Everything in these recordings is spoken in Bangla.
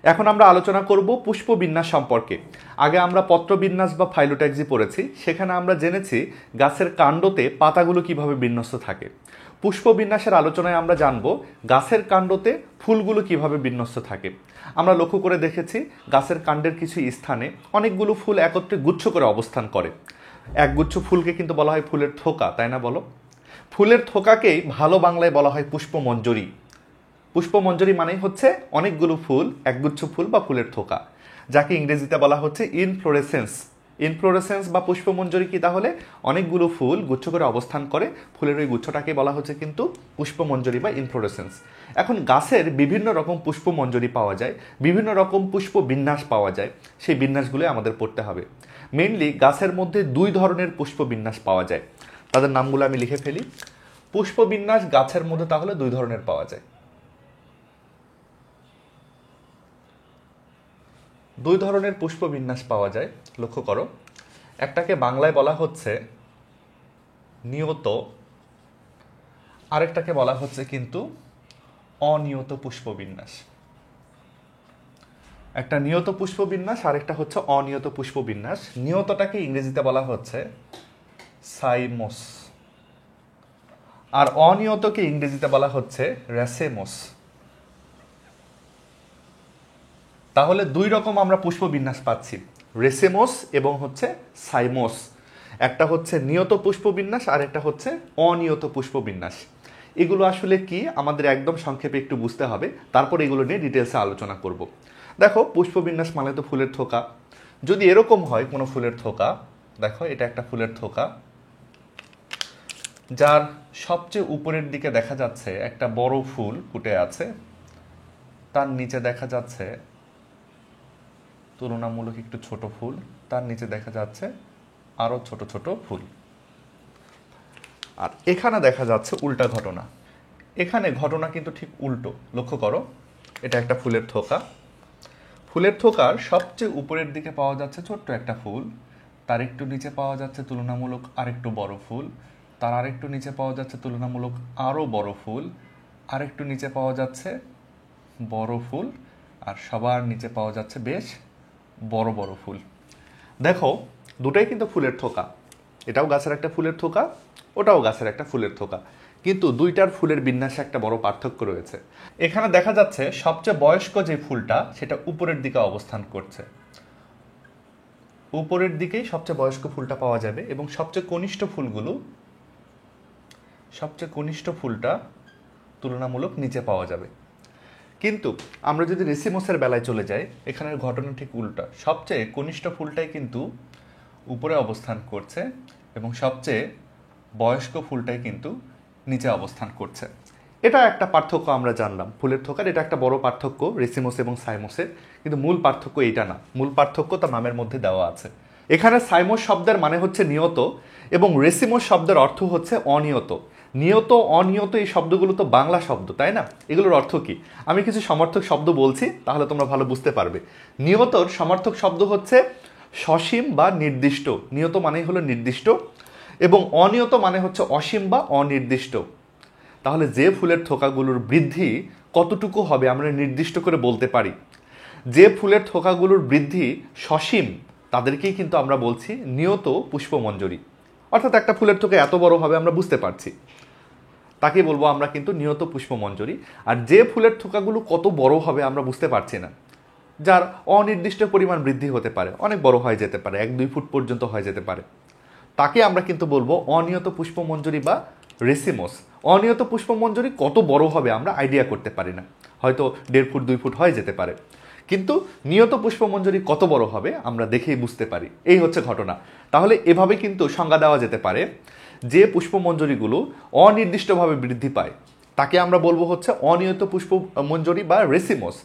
এখন আমরা আলোচনা করব পুষ্পবিন্যাস সম্পর্কে। আগে আমরা পত্রবিন্যাস বা ফাইলোট্যাক্সি পড়েছি, সেখানে আমরা জেনেছি গাছের কাণ্ডতে পাতাগুলো কিভাবে বিন্যস্ত থাকে। পুষ্পবিন্যাসের আলোচনায় আমরা জানব গাছের কাণ্ডতে ফুলগুলো কিভাবে বিন্যস্ত থাকে। আমরা লক্ষ্য করে দেখেছি গাছের কাণ্ডের কিছু স্থানে অনেকগুলো ফুল একত্রে গুচ্ছ করে অবস্থান করে। একগুচ্ছ ফুলকে কিন্তু বলা হয় ফুলের থোকা, তাই না বলো? ফুলের থোকাকেই ভালো বাংলায় বলা হয় পুষ্পমঞ্জরি। পুষ্পমঞ্জরি মানেই হচ্ছে অনেকগুলো ফুল, একগুচ্ছ ফুল বা ফুলের থোকা, যাকে ইংরেজিতে বলা হচ্ছে ইনফ্লোরেসেন্স। ইনফ্লোরেসেন্স বা পুষ্পমঞ্জরি কি তাহলে? অনেকগুলো ফুল গুচ্ছ করে অবস্থান করে, ফুলের ওই গুচ্ছটাকে বলা হচ্ছে কিন্তু পুষ্পমঞ্জরি বা ইনফ্লোরেসেন্স। এখন গাছের বিভিন্ন রকম পুষ্পমঞ্জরি পাওয়া যায়, বিভিন্ন রকম পুষ্প বিন্যাস পাওয়া যায়, সেই বিন্যাসগুলো আমাদের পড়তে হবে। মেইনলি গাছের মধ্যে দুই ধরনের পুষ্প বিন্যাস পাওয়া যায়, তাদের নামগুলো আমি লিখে ফেলি। পুষ্পবিন্যাস গাছের মধ্যে তাহলে দুই ধরনের পাওয়া যায়। দুই ধরনের পুষ্পবিন্যাস পাওয়া যায়, লক্ষ্য করো। একটাকে বাংলায় বলা হচ্ছে নিয়ত, আরেকটাকে বলা হচ্ছে কিন্তু অনিয়ত পুষ্পবিন্যাস। একটা নিয়ত পুষ্পবিন্যাস, আরেকটা হচ্ছে অনিয়ত পুষ্পবিন্যাস। নিয়তটাকে ইংরেজিতে বলা হচ্ছে সাইমোস, আর অনিয়তকে ইংরেজিতে বলা হচ্ছে রেসেমোস। তাহলে দুই রকম আমরা পুষ্পবিন্যাস পাচ্ছি, রেসেমোস এবং হচ্ছে সাইমোস। একটা হচ্ছে নিয়ত পুষ্পবিন্যাস আর একটা হচ্ছে অনিয়ত পুষ্পবিন্যাস। এগুলো আসলে কি আমাদের একদম সংক্ষেপে একটু বুঝতে হবে, তারপর এগুলো নিয়ে ডিটেলসে আলোচনা করব। দেখো, পুষ্পবিন্যাস মানে তো ফুলের থোকা। যদি এরকম হয় কোনো ফুলের থোকা, দেখো এটা একটা ফুলের থোকা, যার সবচেয়ে উপরের দিকে দেখা যাচ্ছে একটা বড় ফুল ফুটে আছে, তার নিচে দেখা যাচ্ছে তুলনামূলক একটু ছোট ফুল, তার নিচে দেখা যাচ্ছে আরো ছোট ছোট ফুল। আর এখানে দেখা যাচ্ছে উল্টা ঘটনা। এখানে ঘটনা কিন্তু ঠিক উল্টো, লক্ষ্য করো। এটা একটা ফুলের থোকা, ফুলের থোকার সবচেয়ে উপরের দিকে পাওয়া যাচ্ছে ছোট্ট একটা ফুল, তার একটু নিচে পাওয়া যাচ্ছে তুলনামূলক আরেকটু বড় ফুল, তার আরেকটু নিচে পাওয়া যাচ্ছে তুলনামূলক আরো বড় ফুল, আরেকটু নিচে পাওয়া যাচ্ছে বড় ফুল, আর সবার নিচে পাওয়া যাচ্ছে বেশ বড় বড় ফুল। দেখো, দুটাই কিন্তু ফুলের থোকা। এটাও গাছের একটা ফুলের থোকা, ওটাও গাছের একটা ফুলের থোকা, কিন্তু দুইটার ফুলের বিন্যাসে একটা বড় পার্থক্য রয়েছে। এখানে দেখা যাচ্ছে সবচেয়ে বয়স্ক যে ফুলটা সেটা উপরের দিকে অবস্থান করছে, উপরের দিকেই সবচেয়ে বয়স্ক ফুলটা পাওয়া যাবে, এবং সবচেয়ে কনিষ্ঠ ফুলটা তুলনামূলক নিচে পাওয়া যাবে। কিন্তু আমরা যদি রেসিমোসের বেলায় চলে যাই, এখানের ঘটনা ঠিক উল্টা। সবচেয়ে কনিষ্ঠ ফুলটাই কিন্তু উপরে অবস্থান করছে এবং সবচেয়ে বয়স্ক ফুলটাই কিন্তু নিচে অবস্থান করছে। এটা একটা পার্থক্য আমরা জানলাম ফুলের থোকার। এটা একটা বড় পার্থক্য রেসিমোস এবং সাইমোসের, কিন্তু মূল পার্থক্য এইটা না। মূল পার্থক্য তার নামের মধ্যে দেওয়া আছে। এখানে সাইমোস শব্দের মানে হচ্ছে নিয়ত এবং রেসিমোস শব্দের অর্থ হচ্ছে অনিয়ত। নিয়ত, অনিয়ত এই শব্দগুলো তো বাংলা শব্দ, তাই না? এগুলোর অর্থ কি? আমি কিছু সমার্থক শব্দ বলছি, তাহলে তোমরা ভালো বুঝতে পারবে। নিয়তর সমার্থক শব্দ হচ্ছে সসীম বা নির্দিষ্ট। নিয়ত মানেই হলো নির্দিষ্ট, এবং অনিয়ত মানে হচ্ছে অসীম বা অনির্দিষ্ট। তাহলে যে ফুলের থোকাগুলোর বৃদ্ধি কতটুকু হবে আমরা নির্দিষ্ট করে বলতে পারি। যে ফুলের থোকাগুলোর বৃদ্ধি সসীম, তাদেরকেই কিন্তু আমরা বলছি নিয়ত পুষ্পমঞ্জরি। অর্থাৎ একটা ফুলের থোকা এত বড় হবে আমরা বুঝতে পারছি, তাকে বলবো আমরা কিন্তু নিয়ত পুষ্পমঞ্জরি। আর যে ফুলের থোকাগুলো কত বড় হবে আমরা বুঝতে পারছি না, যার অনির্দিষ্ট পরিমাণ বৃদ্ধি হতে পারে, অনেক বড় হয়ে যেতে পারে, 1-2 ফুট পর্যন্ত হয়ে যেতে পারে, তাকে আমরা কিন্তু বলবো অনিয়ত পুষ্পমঞ্জরি বা রেসিমোস। অনিয়ত পুষ্পমঞ্জরি কত বড় হবে আমরা আইডিয়া করতে পারি না, হয়তো 1.5 ফুট 2 ফুট হয়ে যেতে পারে, কিন্তু নিয়ত পুষ্পমঞ্জরি কত বড় হবে আমরা দেখেই বুঝতে পারি। এই হচ্ছে ঘটনা। তাহলে এভাবে কিন্তু সংজ্ঞা দেওয়া যেতে পারে, যে পুষ্পমঞ্জরিগুলো অনির্দিষ্টভাবে বৃদ্ধি পায় তাকে আমরা বলবো হচ্ছে অনিয়ত পুষ্পমঞ্জরি বা রেসিমোস।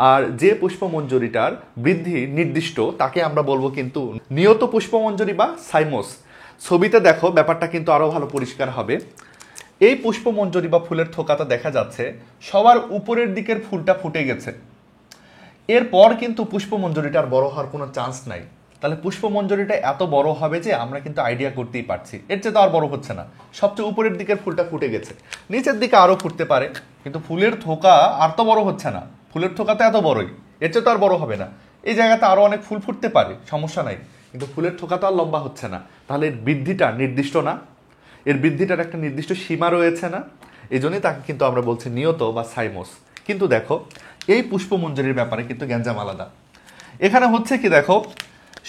আর যে পুষ্পমঞ্জরিটার বৃদ্ধি নির্দিষ্ট তাকে আমরা বলবো কিন্তু নিয়ত পুষ্পমঞ্জরি বা সাইমোস। ছবিতে দেখো, ব্যাপারটা কিন্তু আরো ভালো পরিষ্কার হবে। এই পুষ্পমঞ্জরি বা ফুলের থোকাটা দেখা যাচ্ছে সবার উপরের দিকের ফুলটা ফুটে গেছে, এরপর কিন্তু পুষ্পমঞ্জরিটার বড় হওয়ার কোনো চান্স নাই। তাহলে পুষ্পমঞ্জরিটা এত বড় হবে যে আমরা কিন্তু আইডিয়া করতেই পারছি এর চেয়ে তো আর বড় হচ্ছে না। সবচেয়ে উপরের দিকের ফুলটা ফুটে গেছে, নিচের দিকে আরো ফুটতে পারে, কিন্তু ফুলের থোকা আর তো বড় হচ্ছে না। ফুলের থোকা তো এত বড়ই, এর চেয়ে তো আর বড় হবে না। এই জায়গাতে আরো অনেক ফুল ফুটতে পারে, সমস্যা নাই, কিন্তু ফুলের থোকা তো আর লম্বা হচ্ছে না। তাহলে এর বৃদ্ধিটা নির্দিষ্ট না, এর বৃদ্ধিটার একটা নির্দিষ্ট সীমা রয়েছে না, এই জন্যই তাকে কিন্তু আমরা বলছি নিয়ত বা সাইমোস। কিন্তু দেখো এই পুষ্পমঞ্জরির ব্যাপারে কিন্তু গ্যাঞ্জাম আলাদা। এখানে হচ্ছে কি দেখো,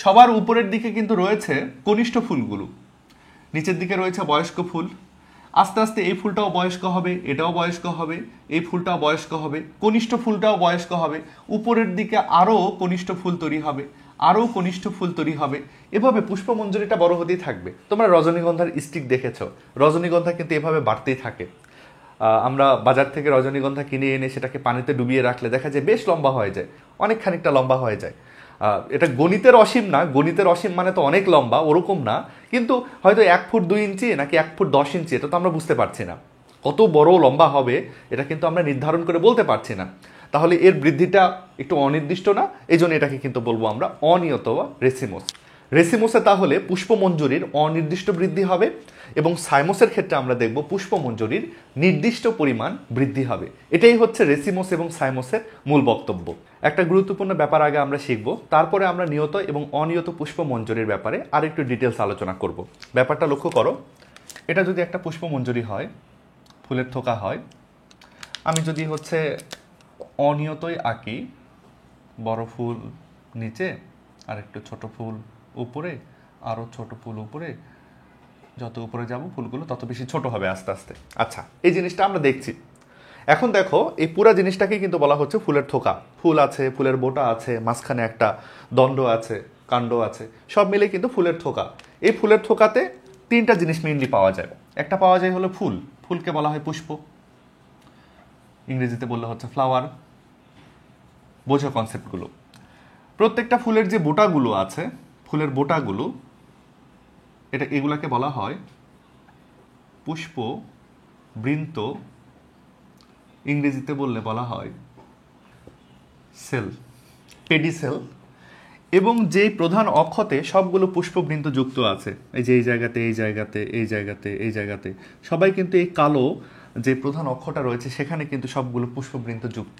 সবার উপরের দিকে কিন্তু রয়েছে কনিষ্ঠ ফুলগুলো, নিচের দিকে রয়েছে বয়স্ক ফুল। আস্তে আস্তে এই ফুলটাও বয়স্ক হবে, এটাও বয়স্ক হবে, এই ফুলটাও বয়স্ক হবে, কনিষ্ঠ ফুলটাও বয়স্ক হবে, উপরের দিকে আরও কনিষ্ঠ ফুল তৈরি হবে, আরও কনিষ্ঠ ফুল তৈরি হবে। এভাবে পুষ্পমঞ্জরিটা বড় হতেই থাকবে। তোমরা রজনীগন্ধার স্টিক দেখেছো, রজনীগন্ধা কিন্তু এভাবে বাড়তেই থাকে। আমরা বাজার থেকে রজনীগন্ধা কিনে এনে সেটাকে পানিতে ডুবিয়ে রাখলে দেখা যায় বেশ লম্বা হয়ে যায়, অনেক খানিকটা লম্বা হয়ে যায়। এটা গণিতের অসীম না, গণিতের অসীম মানে তো অনেক লম্বা, ওরকম না, কিন্তু হয়তো 1 ফুট 2 ইঞ্চি নাকি 1 ফুট 10 ইঞ্চি এটা তো আমরা বুঝতে পারছি না। কত বড় লম্বা হবে এটা কিন্তু আমরা নির্ধারণ করে বলতে পারছি না। তাহলে এর বৃদ্ধিটা একটু অনির্দিষ্ট না, এই জন্য এটাকে কিন্তু বলবো আমরা অনিয়ত বা রেসিমোস। রেসিমোসে তাহলে পুষ্পমঞ্জরির অনির্দিষ্ট বৃদ্ধি হবে, এবং সাইমোসের ক্ষেত্রে আমরা দেখব পুষ্পমঞ্জরির নির্দিষ্ট পরিমাণ বৃদ্ধি হবে। এটাই হচ্ছে রেসিমোস এবং সাইমোসের মূল বক্তব্য। একটা গুরুত্বপূর্ণ ব্যাপার আগে আমরা শিখব, তারপরে আমরা নিয়ত এবং অনিয়ত পুষ্পমঞ্জরির ব্যাপারে আর একটু ডিটেলস আলোচনা করব। ব্যাপারটা লক্ষ্য করো, এটা যদি একটা পুষ্পমঞ্জরি হয়, ফুলের থোকা হয়, আমি যদি হচ্ছে অনিয়তই আঁকি, বড় ফুল নিচে আর একটু ছোট ফুল উপরে, আরও ছোট ফুল উপরে, যত উপরে যাব ফুলগুলো তত বেশি ছোট হবে আস্তে আস্তে। আচ্ছা, এই জিনিসটা আমরা দেখছি। এখন দেখো এই পুরা জিনিসটাকে কিন্তু বলা হচ্ছে ফুলের থোকা। ফুল আছে, ফুলের বোটা আছে, মাঝখানে একটা দণ্ড আছে, কাণ্ড আছে, সব মিলে কিন্তু ফুলের থোকা। এই ফুলের থোকাতে 3টা জিনিস মেইনলি পাওয়া যায়। একটা পাওয়া যায় হলো ফুল, ফুলকে বলা হয় পুষ্প, ইংরেজিতে বললে হচ্ছে ফ্লাওয়ার। বোঝো কনসেপ্টগুলো। প্রত্যেকটা ফুলের যে বোটাগুলো আছে, ফুলের বোটাগুলো, এগুলাকে বলা হয় পুষ্প বৃন্ত, ইংরেজিতে বললে বলা হয় সেল, পেডিসেল। এবং যেই প্রধান অক্ষতে সবগুলো পুষ্পবৃন্ত যুক্ত আছে, এই যে এই জায়গাতে, এই জায়গাতে, এই জায়গাতে, এই জায়গাতে, সবাই কিন্তু এই কালো যে প্রধান অক্ষটা রয়েছে সেখানে কিন্তু সবগুলো পুষ্পবৃন্ত যুক্ত।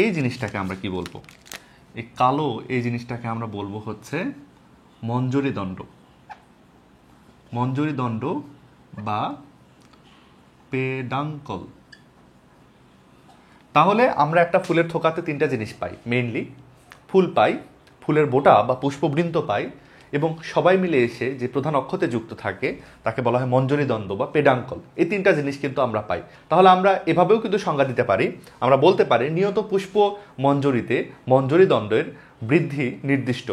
এই জিনিসটাকে আমরা কি বলবো? এই কালো এই জিনিসটাকে আমরা বলবো হচ্ছে মঞ্জরি দণ্ড, মঞ্জরি দণ্ড বা পেডাঙ্কল। তাহলে আমরা একটা ফুলের থোকাতে 3টা জিনিস পাই মেইনলি, ফুল পাই, ফুলের বোটা বা পুষ্পবৃন্ত পাই, এবং সবাই মিলে এসে যে প্রধান অক্ষতে যুক্ত থাকে তাকে বলা হয় মঞ্জরি দণ্ড বা পেডাঙ্কল। এই 3টা জিনিস কিন্তু আমরা পাই। তাহলে আমরা এভাবেও কিন্তু সংজ্ঞা দিতে পারি, আমরা বলতে পারি নিয়ত পুষ্প মঞ্জরিতে মঞ্জরি দণ্ডের বৃদ্ধি নির্দিষ্ট,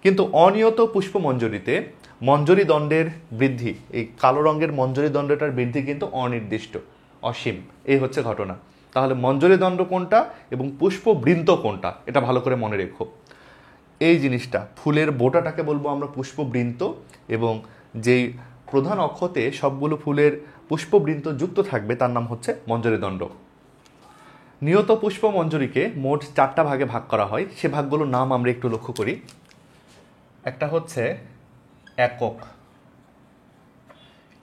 কিন্তু অনিয়ত পুষ্প মঞ্জরিতে মঞ্জরি দণ্ডের বৃদ্ধি, এই কালো রঙের মঞ্জরি দণ্ডটার বৃদ্ধি কিন্তু অনির্দিষ্ট, অসীম। এই হচ্ছে ঘটনা। তাহলে মঞ্জরি দণ্ড কোনটা এবং পুষ্পবৃন্ত কোনটা, এটা ভালো করে মনে রেখো। এই জিনিসটা, ফুলের বোটাটাকে বলবো আমরা পুষ্পবৃন্ত, এবং যেই প্রধান অক্ষতে সবগুলো ফুলের পুষ্পবৃন্ত যুক্ত থাকবে তার নাম হচ্ছে মঞ্জরি দণ্ড। নিয়ত পুষ্প মঞ্জরিকে মোট 4টা ভাগে ভাগ করা হয়। সে ভাগগুলোর নাম আমরা একটু লক্ষ্য করি। একটা হচ্ছে একক,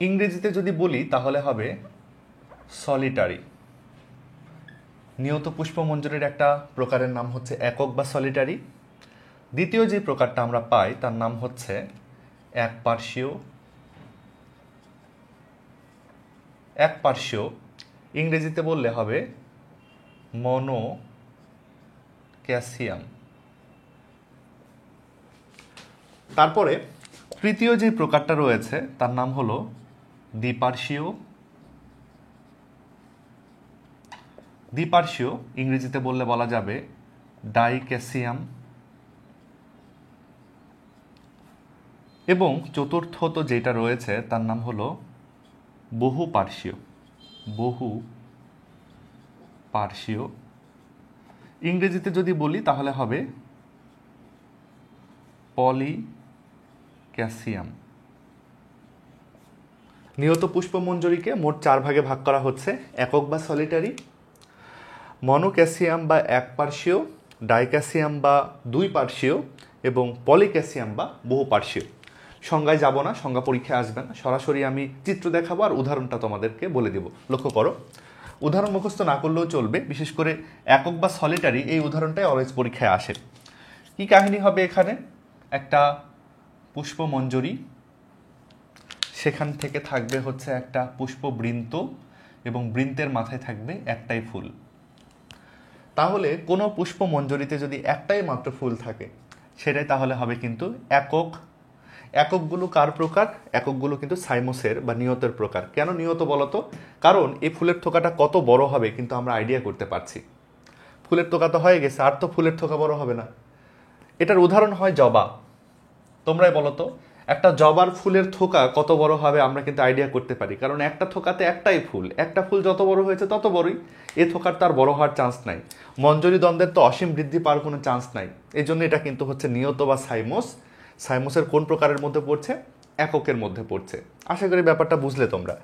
ইংরেজিতে যদি বলি তাহলে হবে সলিটারি। নিয়ত পুষ্পমঞ্জরির একটা প্রকারের নাম হচ্ছে একক বা সলিটারি। দ্বিতীয় যে প্রকারটা আমরা পাই তার নাম হচ্ছে একপার্শ্বীয়। একপার্শ্বীয় ইংরেজিতে বললে হবে মনোক্যাসিয়াম। তারপরে তৃতীয় যে প্রকারটা রয়েছে তার নাম হলো দ্বিপার্শ্বীয়। দ্বিপার্শ্বীয় ইংরেজিতে বললে বলা যাবে ডাইক্যাসিয়াম। এবং চতুর্থত যেটা রয়েছে তার নাম হলো বহুপার্শ্বীয়। বহুপার্শ্বীয় ইংরেজিতে যদি বলি তাহলে হবে পলিক্যাসিয়াম। নিয়ত পুষ্পমঞ্জরিকে মোট 4 ভাগে ভাগ করা হচ্ছে, একক বা সলিটারি, মনোক্যাসিয়াম বা একপার্শ্বীয়, ডাইক্যাসিয়াম বা 2 পার্শ্বীয়, এবং পলিক্যাসিয়াম বা বহুপার্শ্বীয়। সংজ্ঞায় যাব না, সংজ্ঞা পরীক্ষায় আসবে না, সরাসরি আমি চিত্র দেখাবো আর উদাহরণটা তোমাদেরকে বলে দেব। লক্ষ্য করো, উদাহরণ মুখস্থ না করলেও চলবে, বিশেষ করে একক বা সলিটারি এই উদাহরণটাই অলওয়েজ পরীক্ষায় আসে। কি কাহিনী হবে এখানে? একটা পুষ্পমঞ্জরি, সেখান থেকে থাকবে হচ্ছে একটা পুষ্পবৃন্ত এবং বৃন্তের মাথায় থাকবে একটাই ফুল। তাহলে কোনো পুষ্পমঞ্জরিতে যদি একটাই মাত্র ফুল থাকে সেটাই তাহলে হবে কিন্তু একক। এককগুলো কার প্রকার? এককগুলো কিন্তু সাইমোসের বা নিয়তের প্রকার। কেন নিয়ত বলতো? কারণ এই ফুলের থোকাটা কত বড় হবে কিন্তু আমরা আইডিয়া করতে পারছি। ফুলের থোকা তো হয়ে গেছে, আর তো ফুলের থোকা বড় হবে না। এটার উদাহরণ হয় জবা। তোমরাই বলো তো, একটা জবার ফুলের থোকা কত বড় হবে আমরা কিন্তু আইডিয়া করতে পারি, কারণ একটা থোকাতে একটাই ফুল, একটা ফুল যত বড় হয়েছে তত বড়ই, এ থোকার তার বড় হওয়ার চান্স নাই। মঞ্জরি দ্বন্দ্বের তো অসীম বৃদ্ধি পাওয়ার কোনো চান্স নাই। এই জন্য এটা কিন্তু হচ্ছে নিয়ত বা সাইমোস। সাইমোসের কোন প্রকারের মধ্যে পড়ছে? এককের মধ্যে পড়ছে। আশা করি ব্যাপারটা বুঝলে তোমরা।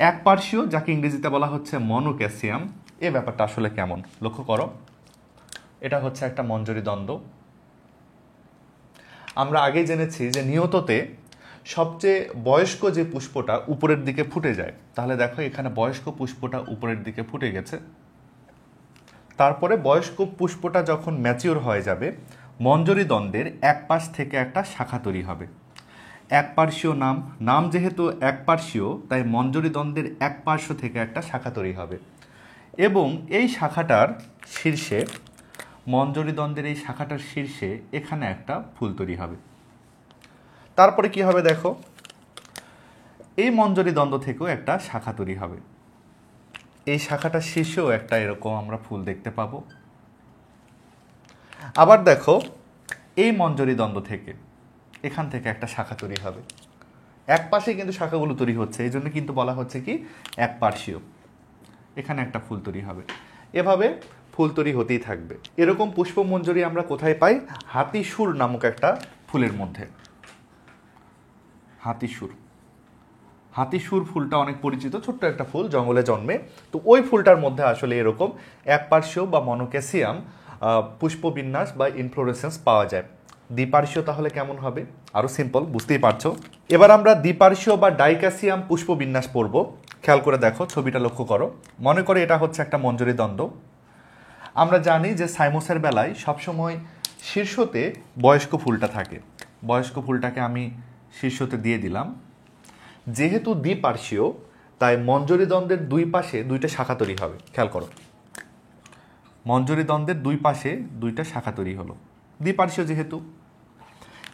একপার্শ্বীয়, যাকে ইংরেজিতে বলা হচ্ছে মনোক্যাসিয়াম, এ ব্যাপারটা আসলে কেমন লক্ষ্য করো। এটা হচ্ছে একটা মঞ্জরি দ্বন্দ্ব। আমরা আগেই জেনেছি যে নিয়ততে সবচেয়ে বয়স্ক যে পুষ্পটা উপরের দিকে ফুটে যায়। তাহলে দেখো এখানে বয়স্ক পুষ্পটা উপরের দিকে ফুটে গেছে। তারপরে বয়স্ক পুষ্পটা যখন ম্যাচিওর হয়ে যাবে, মঞ্জরি দ্বন্দ্বের এক পাশ থেকে একটা শাখা তৈরি হবে। একপার্শ্বীয় নাম যেহেতু একপার্শ্বীয়, তাই মঞ্জরি দ্বন্দ্বের এক পার্শ্ব থেকে একটা শাখা তৈরি হবে এবং এই শাখাটার শীর্ষে, মঞ্জরি দ্বন্দ্বের এই শাখাটার শীর্ষে এখানে একটা ফুল তৈরি হবে। তারপরে কি হবে দেখো, এই মঞ্জরি দ্বন্দ্ব থেকেও একটা শাখা তৈরি হবে। এই শাখাটার শীর্ষেও একটা এরকম আমরা ফুল দেখতে পাবো। আবার দেখো এই মঞ্জরি দ্বন্দ্ব থেকে এখান থেকে একটা শাখা তৈরি হবে। এক পাশে কিন্তু শাখাগুলো তৈরি হচ্ছে, এই জন্য কিন্তু বলা হচ্ছে কি একপার্শ্বীয়। এখানে একটা ফুল তৈরি হবে। এভাবে ফুল তৈরি হতেই থাকবে। এরকম পুষ্পমঞ্জরি আমরা কোথায় পাই? হাতিসুর নামক একটা ফুলের মধ্যে। হাতিসুর ফুলটা অনেক পরিচিত, ছোট্ট একটা ফুল, জঙ্গলে জন্মে। তো ওই ফুলটার মধ্যে আসলে এরকম একপার্শ্বীয় বা মনোক্যাসিয়াম পুষ্পবিন্যাস বা ইনফ্লোরেসেন্স পাওয়া যায়। দ্বিপার্শ্বীয় তাহলে কেমন হবে? আরও সিম্পল, বুঝতেই পারছো। এবার আমরা দ্বিপার্শ্বীয় বা ডাইক্যাসিয়াম পুষ্পবিন্যাস পড়ব। খেয়াল করে দেখো, ছবিটা লক্ষ্য করো। মনে করে এটা হচ্ছে একটা মঞ্জরি দ্বন্দ্ব। আমরা জানি যে সাইমোসের বেলায় সবসময় শীর্ষতে বয়স্ক ফুলটা থাকে। বয়স্ক ফুলটাকে আমি শীর্ষতে দিয়ে দিলাম। যেহেতু দ্বিপার্শ্বীয়, তাই মঞ্জরি দ্বন্দ্বের দুই পাশে দুইটা শাখা তৈরি হবে। খেয়াল করো, মঞ্জরি দ্বন্দ্বের দুই পাশে দুইটা শাখা তৈরি হলো, দ্বিপার্শ্বীয় যেহেতু।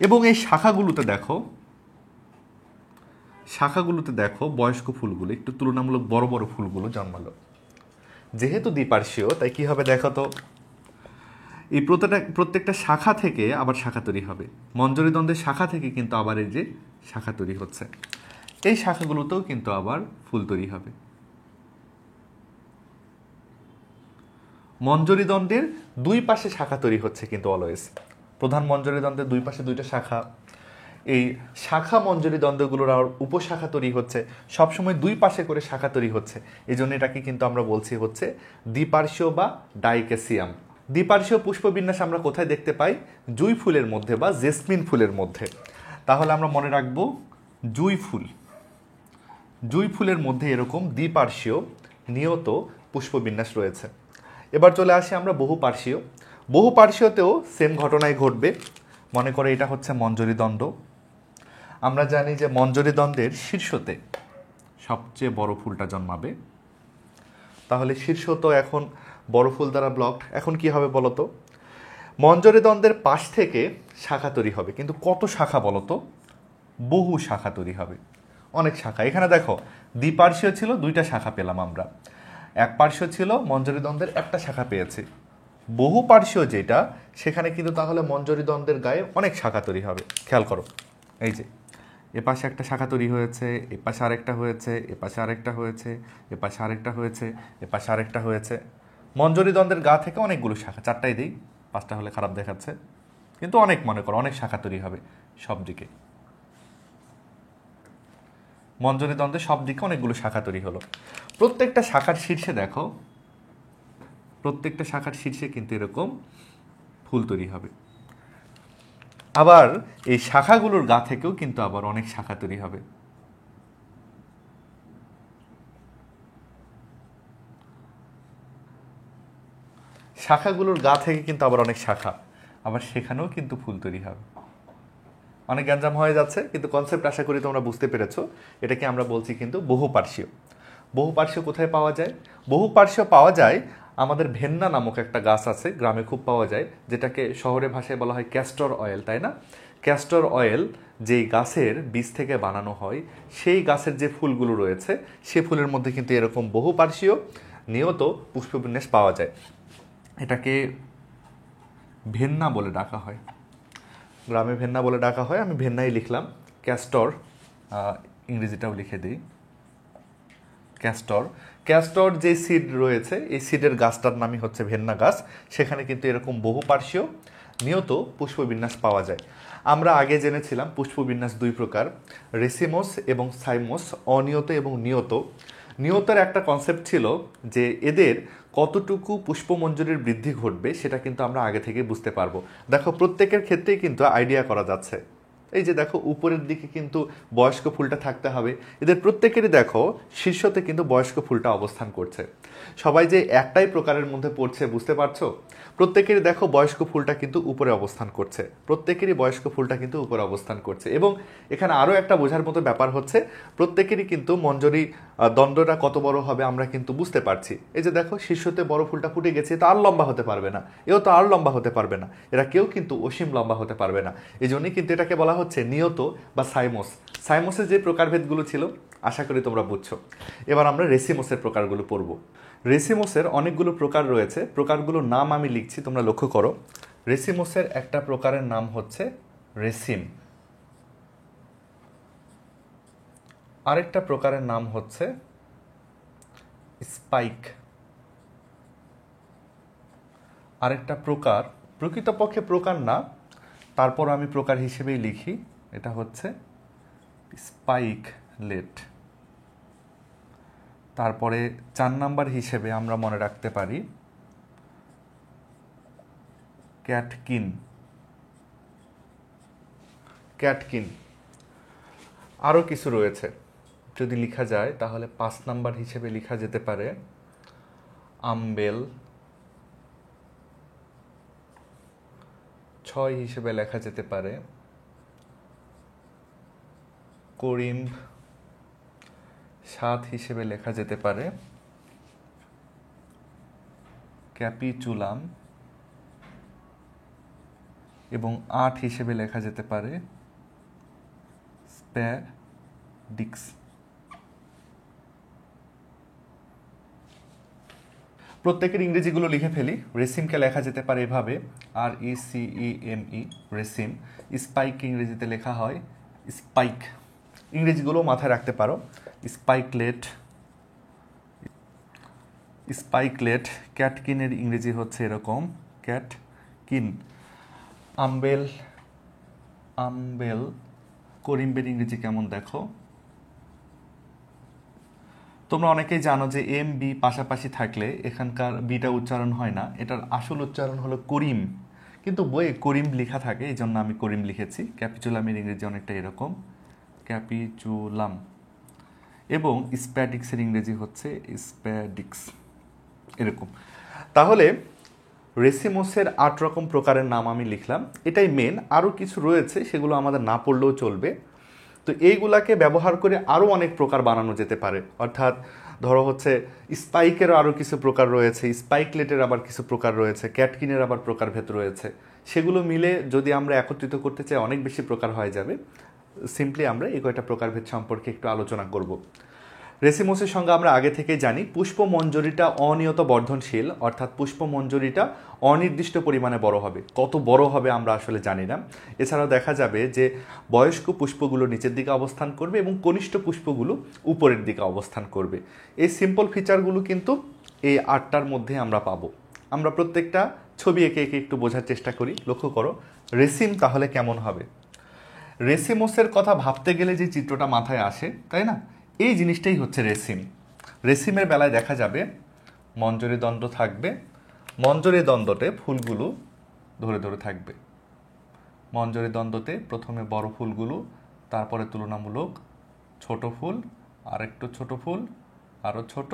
এবং এই শাখাগুলোতে দেখো বয়স্ক ফুলগুলো, একটু তুলনামূলক বড় বড় ফুলগুলো জন্মালো। যেহেতু দ্বিপার্শ্বীয়, তাই কি হবে দেখো তো, এই প্রত্যেকটা শাখা থেকে আবার শাখা তৈরি হবে। মঞ্জরি দ্বন্দ্বের শাখা থেকে কিন্তু আবার এই যে শাখা তৈরি হচ্ছে, এই শাখাগুলোতেও কিন্তু আবার ফুল তৈরি হবে। মঞ্জরি দ্বন্দ্বের দুই পাশে শাখা তৈরি হচ্ছে কিন্তু অলওয়েজ। প্রধান মঞ্জরি দ্বন্দ্বের দুই পাশে দুইটা শাখা, এই শাখা মঞ্জরি দ্বন্দ্বগুলোর আর উপশাখা তৈরি হচ্ছে, সবসময় দুই পাশে করে শাখা তৈরি হচ্ছে। এই জন্য এটাকে কিন্তু আমরা বলছি হচ্ছে দ্বিপার্শ্বীয় বা ডাইক্যাসিয়াম। দ্বিপার্শ্বীয় পুষ্পবিন্যাস আমরা কোথায় দেখতে পাই? জুঁই ফুলের মধ্যে বা জেসমিন ফুলের মধ্যে। তাহলে আমরা মনে রাখবো জুঁই ফুলের মধ্যে এরকম দ্বিপার্শ্বীয় নিয়ত পুষ্পবিন্যাস রয়েছে। এবার চলে আসি আমরা বহুপার্শ্বীয়তেও সেম ঘটনাই ঘটবে। মনে করে এটা হচ্ছে মঞ্জরি দ্বন্দ্ব। আমরা জানি যে মঞ্জরি দ্বন্দ্বের শীর্ষতে সবচেয়ে বড় ফুলটা জন্মাবে। তাহলে শীর্ষ তো এখন বড় ফুল দ্বারা ব্লকড। এখন কি হবে বলতো? মঞ্জরি দ্বন্দ্বের পাশ থেকে শাখা তৈরি হবে, কিন্তু কত শাখা বলতো? বহু শাখা তৈরি হবে, অনেক শাখা। এখানে দেখো দ্বিপার্শ্বীয় ছিল, দুইটা শাখা পেলাম আমরা। একপার্শ্বীয় ছিল, মঞ্জরি দ্বন্দ্বের একটা শাখা পেয়েছি। বহুপার্শ্বীয় যেটা, সেখানে কিন্তু তাহলে মঞ্জরি দ্বন্দ্বের গায়ে অনেক শাখা তৈরি হবে। খেয়াল করো, এই যে এপাশে একটা শাখা তৈরি হয়েছে, এপাশে আরেকটা হয়েছে, এপাশে আরেকটা হয়েছে, এপাশে আরেকটা হয়েছে, এপাশে আরেকটা হয়েছে। মঞ্জরি দ্বন্দ্বের গা থেকে অনেকগুলো শাখা, চারটাই দিই, পাঁচটা হলে খারাপ দেখাচ্ছে, কিন্তু অনেক, মনে করো অনেক শাখা তৈরি হবে সব দিকে। মঞ্জরি দ্বন্দ্বে সব দিকে অনেকগুলো শাখা তৈরি হলো। প্রত্যেকটা শাখার শীর্ষে দেখো, প্রত্যেকটা শাখার শীর্ষে কিন্তু এরকম ফুল তৈরি হবে। আবার এই শাখাগুলোর গা থেকেও কিন্তু আবার অনেক শাখা তৈরি হবে। শাখাগুলোর গা থেকে কিন্তু আবার অনেক শাখা, আবার সেখানেও কিন্তু ফুল তৈরি হবে। অনেক গ্যাঞ্জাম হয়ে যাচ্ছে, কিন্তু কনসেপ্ট আশা করি তোমরা বুঝতে পেরেছো। এটাকে আমরা বলছি কিন্তু বহুপার্শ্বীয়। বহুপার্শ্বীয় কোথায় পাওয়া যায়? বহুপার্শ্বীয় পাওয়া যায় আমাদের ভেন্না নামক একটা গাছ আছে, গ্রামে খুব পাওয়া যায়, যেটাকে শহরের ভাষায় বলা হয় ক্যাস্টর অয়েল, তাই না? ক্যাস্টর অয়েল যেই গাছের বীজ থেকে বানানো হয়, সেই গাছের যে ফুলগুলো রয়েছে, সে ফুলের মধ্যে কিন্তু এরকম বহুপার্শ্বীয় নিয়ত পুষ্পবিন্যাস পাওয়া যায়। এটাকে ভেন্না বলে ডাকা হয়, গ্রামে ভেন্না বলে ডাকা হয়। আমি ভেন্নাই লিখলাম, ক্যাস্টর ইংরেজিটাও লিখে দিই, ক্যাস্টর। ক্যাস্টর যে সিড রয়েছে, এই সিডের গাছটার নামই হচ্ছে ভেন্না গাছ। সেখানে কিন্তু এরকম বহুপার্শ্বীয় নিয়ত পুষ্পবিন্যাস পাওয়া যায়। আমরা আগে জেনেছিলাম পুষ্পবিন্যাস দুই প্রকার, রেসিমোস এবং সাইমোস, অনিয়ত এবং নিয়ত। নিয়তের একটা কনসেপ্ট ছিল যে এদের কতটুকু পুষ্পমঞ্জরির বৃদ্ধি ঘটবে সেটা কিন্তু আমরা আগে থেকে বুঝতে পারবো। দেখো প্রত্যেকের ক্ষেত্রেই কিন্তু আইডিয়া করা যাচ্ছে। এই যে দেখো উপরের দিকে কিন্তু বয়স্ক ফুলটা থাকতে হবে, এদের প্রত্যেকেরই দেখো শীর্ষতে কিন্তু বয়স্ক ফুলটা অবস্থান করছে। সবাই যে একটাই প্রকারের মধ্যে পড়ছে বুঝতে পারছো? প্রত্যেকেরই দেখো বয়স্ক ফুলটা কিন্তু উপরে অবস্থান করছে, প্রত্যেকেরই বয়স্ক ফুলটা কিন্তু উপরে অবস্থান করছে। এবং এখানে আরও একটা বোঝার মতো ব্যাপার হচ্ছে, প্রত্যেকেরই কিন্তু মঞ্জরি দণ্ডটা কত বড় হবে আমরা কিন্তু বুঝতে পারছি। এই যে দেখো শীর্ষতে বড় ফুলটা ফুটে গেছে, তো আর লম্বা হতে পারবে না, এও তো আর লম্বা হতে পারবে না, এরা কেউ কিন্তু অসীম লম্বা হতে পারবে না। এই জন্যই কিন্তু এটাকে বলা হচ্ছে নিয়ত বা সাইমোস। সাইমোসের যে প্রকারভেদগুলো ছিল আশা করি তোমরা বুঝছো। এবার আমরা রেসিমোসের প্রকারগুলো পড়ব। রেসিমোসের অনেকগুলো প্রকার রয়েছে, প্রকারগুলোর নাম আমি লিখছি, তোমরা লক্ষ্য করো। রেসিমোসের একটা প্রকারের নাম হচ্ছে রেসিম, আরেকটা প্রকারের নাম হচ্ছে স্পাইক, আরেকটা প্রকার প্রকৃতপক্ষে প্রকার না, তারপর আমি প্রকার হিসেবেই লিখি, এটা হচ্ছে স্পাইকলেট। তারপরে 4 নাম্বার হিসেবে আমরা মনে রাখতে পারি ক্যাটকিন। ক্যাটকিন আরও কিছু রয়েছে, যদি লেখা যায় তাহলে 5 নাম্বার হিসেবে লেখা যেতে পারে আমবেল, 6 হিসেবে লেখা যেতে পারে করিম্ব, 7 হিসেবে লেখা যেতে পারে ক্যাপিচুলাম এবং 8 হিসেবে লেখা যেতে পারে স্প্যাডিক্স। প্রত্যেকের ইংরেজিগুলো লিখে ফেলি। রেসিমকে লেখা যেতে পারে এভাবে, RECEME, রেসিম। স্পাইক ইংরেজিতে লেখা হয় স্পাইক, ইংরেজিগুলো মাথায় রাখতে পারো। Spikelet, spikelet. ক্যাটকিনের ইংরেজি হচ্ছে এরকম ক্যাটকিন। Umbel, umbel. করিম্বের ইংরেজি কেমন দেখো? তোমরা অনেকেই জানো যে এম বি পাশাপাশি থাকলে এখানকার বিটা উচ্চারণ হয় না, এটার আসল উচ্চারণ হলো করিম, কিন্তু বইয়ে করিম লেখা থাকে, এই জন্য আমি করিম লিখেছি। ক্যাপিচুলামের ইংরেজি অনেকটা এরকম ক্যাপিচুলাম, এবং স্প্যাডিক্সের ইংরেজি হচ্ছে স্প্যাডিক্স, এরকম। তাহলে রেসিমোসের 8 রকম প্রকারের নাম আমি লিখলাম, এটাই মেন। আরও কিছু রয়েছে, সেগুলো আমাদের না পড়লেও চলবে। তো এইগুলাকে ব্যবহার করে আরও অনেক প্রকার বানানো যেতে পারে, অর্থাৎ ধরো হচ্ছে স্পাইকেরও আরও কিছু প্রকার রয়েছে, স্পাইকলেটের আবার কিছু প্রকার রয়েছে, ক্যাটকিনের আবার প্রকারভেদ রয়েছে। সেগুলো মিলে যদি আমরা একত্রিত করতে চাই অনেক বেশি প্রকার হয়ে যাবে। সিম্পলি আমরা এই কয়টা প্রকারভেদ সম্পর্কে একটু আলোচনা করব। রেসিমোসের সঙ্গে আমরা আগে থেকে জানি পুষ্পমঞ্জরিটা অনিয়ত বর্ধনশীল, অর্থাৎ পুষ্পমঞ্জরিটা অনির্দিষ্ট পরিমাণে বড় হবে। কত বড় হবে আমরা আসলে জানি না। এছাড়াও দেখা যাবে যে বয়স্ক পুষ্পগুলো নিচের দিকে অবস্থান করবে এবং কনিষ্ঠ পুষ্পগুলো উপরের দিকে অবস্থান করবে। এই সিম্পল ফিচারগুলো কিন্তু এই 8টার মধ্যে আমরা পাবো। আমরা প্রত্যেকটা ছবি এঁকে এঁকে একটু বোঝার চেষ্টা করি। লক্ষ্য করো রেসিম তাহলে কেমন হবে। রেসিমোসের কথা ভাবতে গেলে যে চিত্রটা মাথায় আসে, তাই না, এই জিনিসটাই হচ্ছে রেসিম। রেসিমের বেলায় দেখা যাবে মঞ্জরি দণ্ড থাকবে, মঞ্জরি দণ্ডতে ফুলগুলো ধরে ধরে থাকবে। মঞ্জরি দণ্ডতে প্রথমে বড় ফুলগুলো, তারপরে তুলনামূলক ছোট ফুল, আরেকটু ছোট ফুল, আরও ছোট,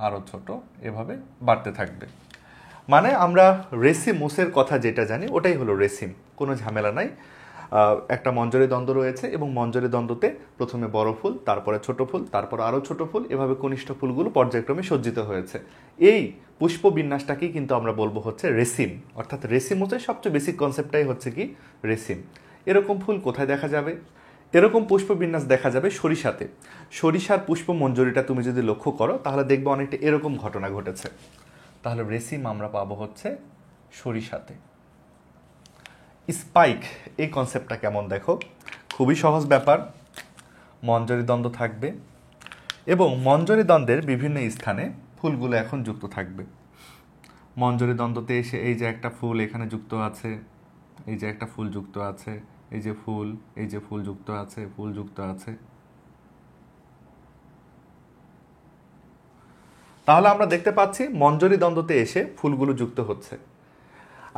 আরও ছোট, এভাবে বাড়তে থাকবে। মানে আমরা রেসিমোসের কথা যেটা জানি ওটাই হলো রেসিম, কোনো ঝামেলা নাই। একটা মঞ্জরি দ্বন্দ্ব রয়েছে এবং মঞ্জরি দ্বন্দ্বতে প্রথমে বড় ফুল, তারপরে ছোট ফুল, তারপর আরও ছোট ফুল, এভাবে কনিষ্ঠ ফুলগুলো পর্যায়ক্রমে সজ্জিত হয়েছে। এই পুষ্প বিন্যাসটাকেই কিন্তু আমরা বলবো হচ্ছে রেসিম, অর্থাৎ রেসিমোসের সবচেয়ে বেসিক কনসেপ্টটাই হচ্ছে কি রেসিম। এরকম ফুল কোথায় দেখা যাবে? এরকম পুষ্প বিন্যাস দেখা যাবে সরিষাতে। সরিষার পুষ্প মঞ্জরিটা তুমি যদি লক্ষ্য করো তাহলে দেখবে অনেকটা এরকম ঘটনা ঘটেছে। তাহলে রেসিম আমরা পাবো হচ্ছে সরিষাতে। স্পাইক, এই কনসেপ্টটা কেমন দেখো, খুবই সহজ ব্যাপার। মঞ্জরি দ্বন্দ্ব থাকবে এবং মঞ্জরি দ্বন্দ্বের বিভিন্ন স্থানে ফুলগুলো এখন যুক্ত থাকবে। মঞ্জরি দ্বন্দ্বতে এসে এই যে একটা ফুল এখানে যুক্ত আছে, এই যে একটা ফুল যুক্ত আছে, এই যে ফুল, এই যে ফুল যুক্ত আছে, ফুল যুক্ত আছে। তাহলে আমরা দেখতে পাচ্ছি মঞ্জরি দ্বন্দ্বতে এসে ফুলগুলো যুক্ত হচ্ছে।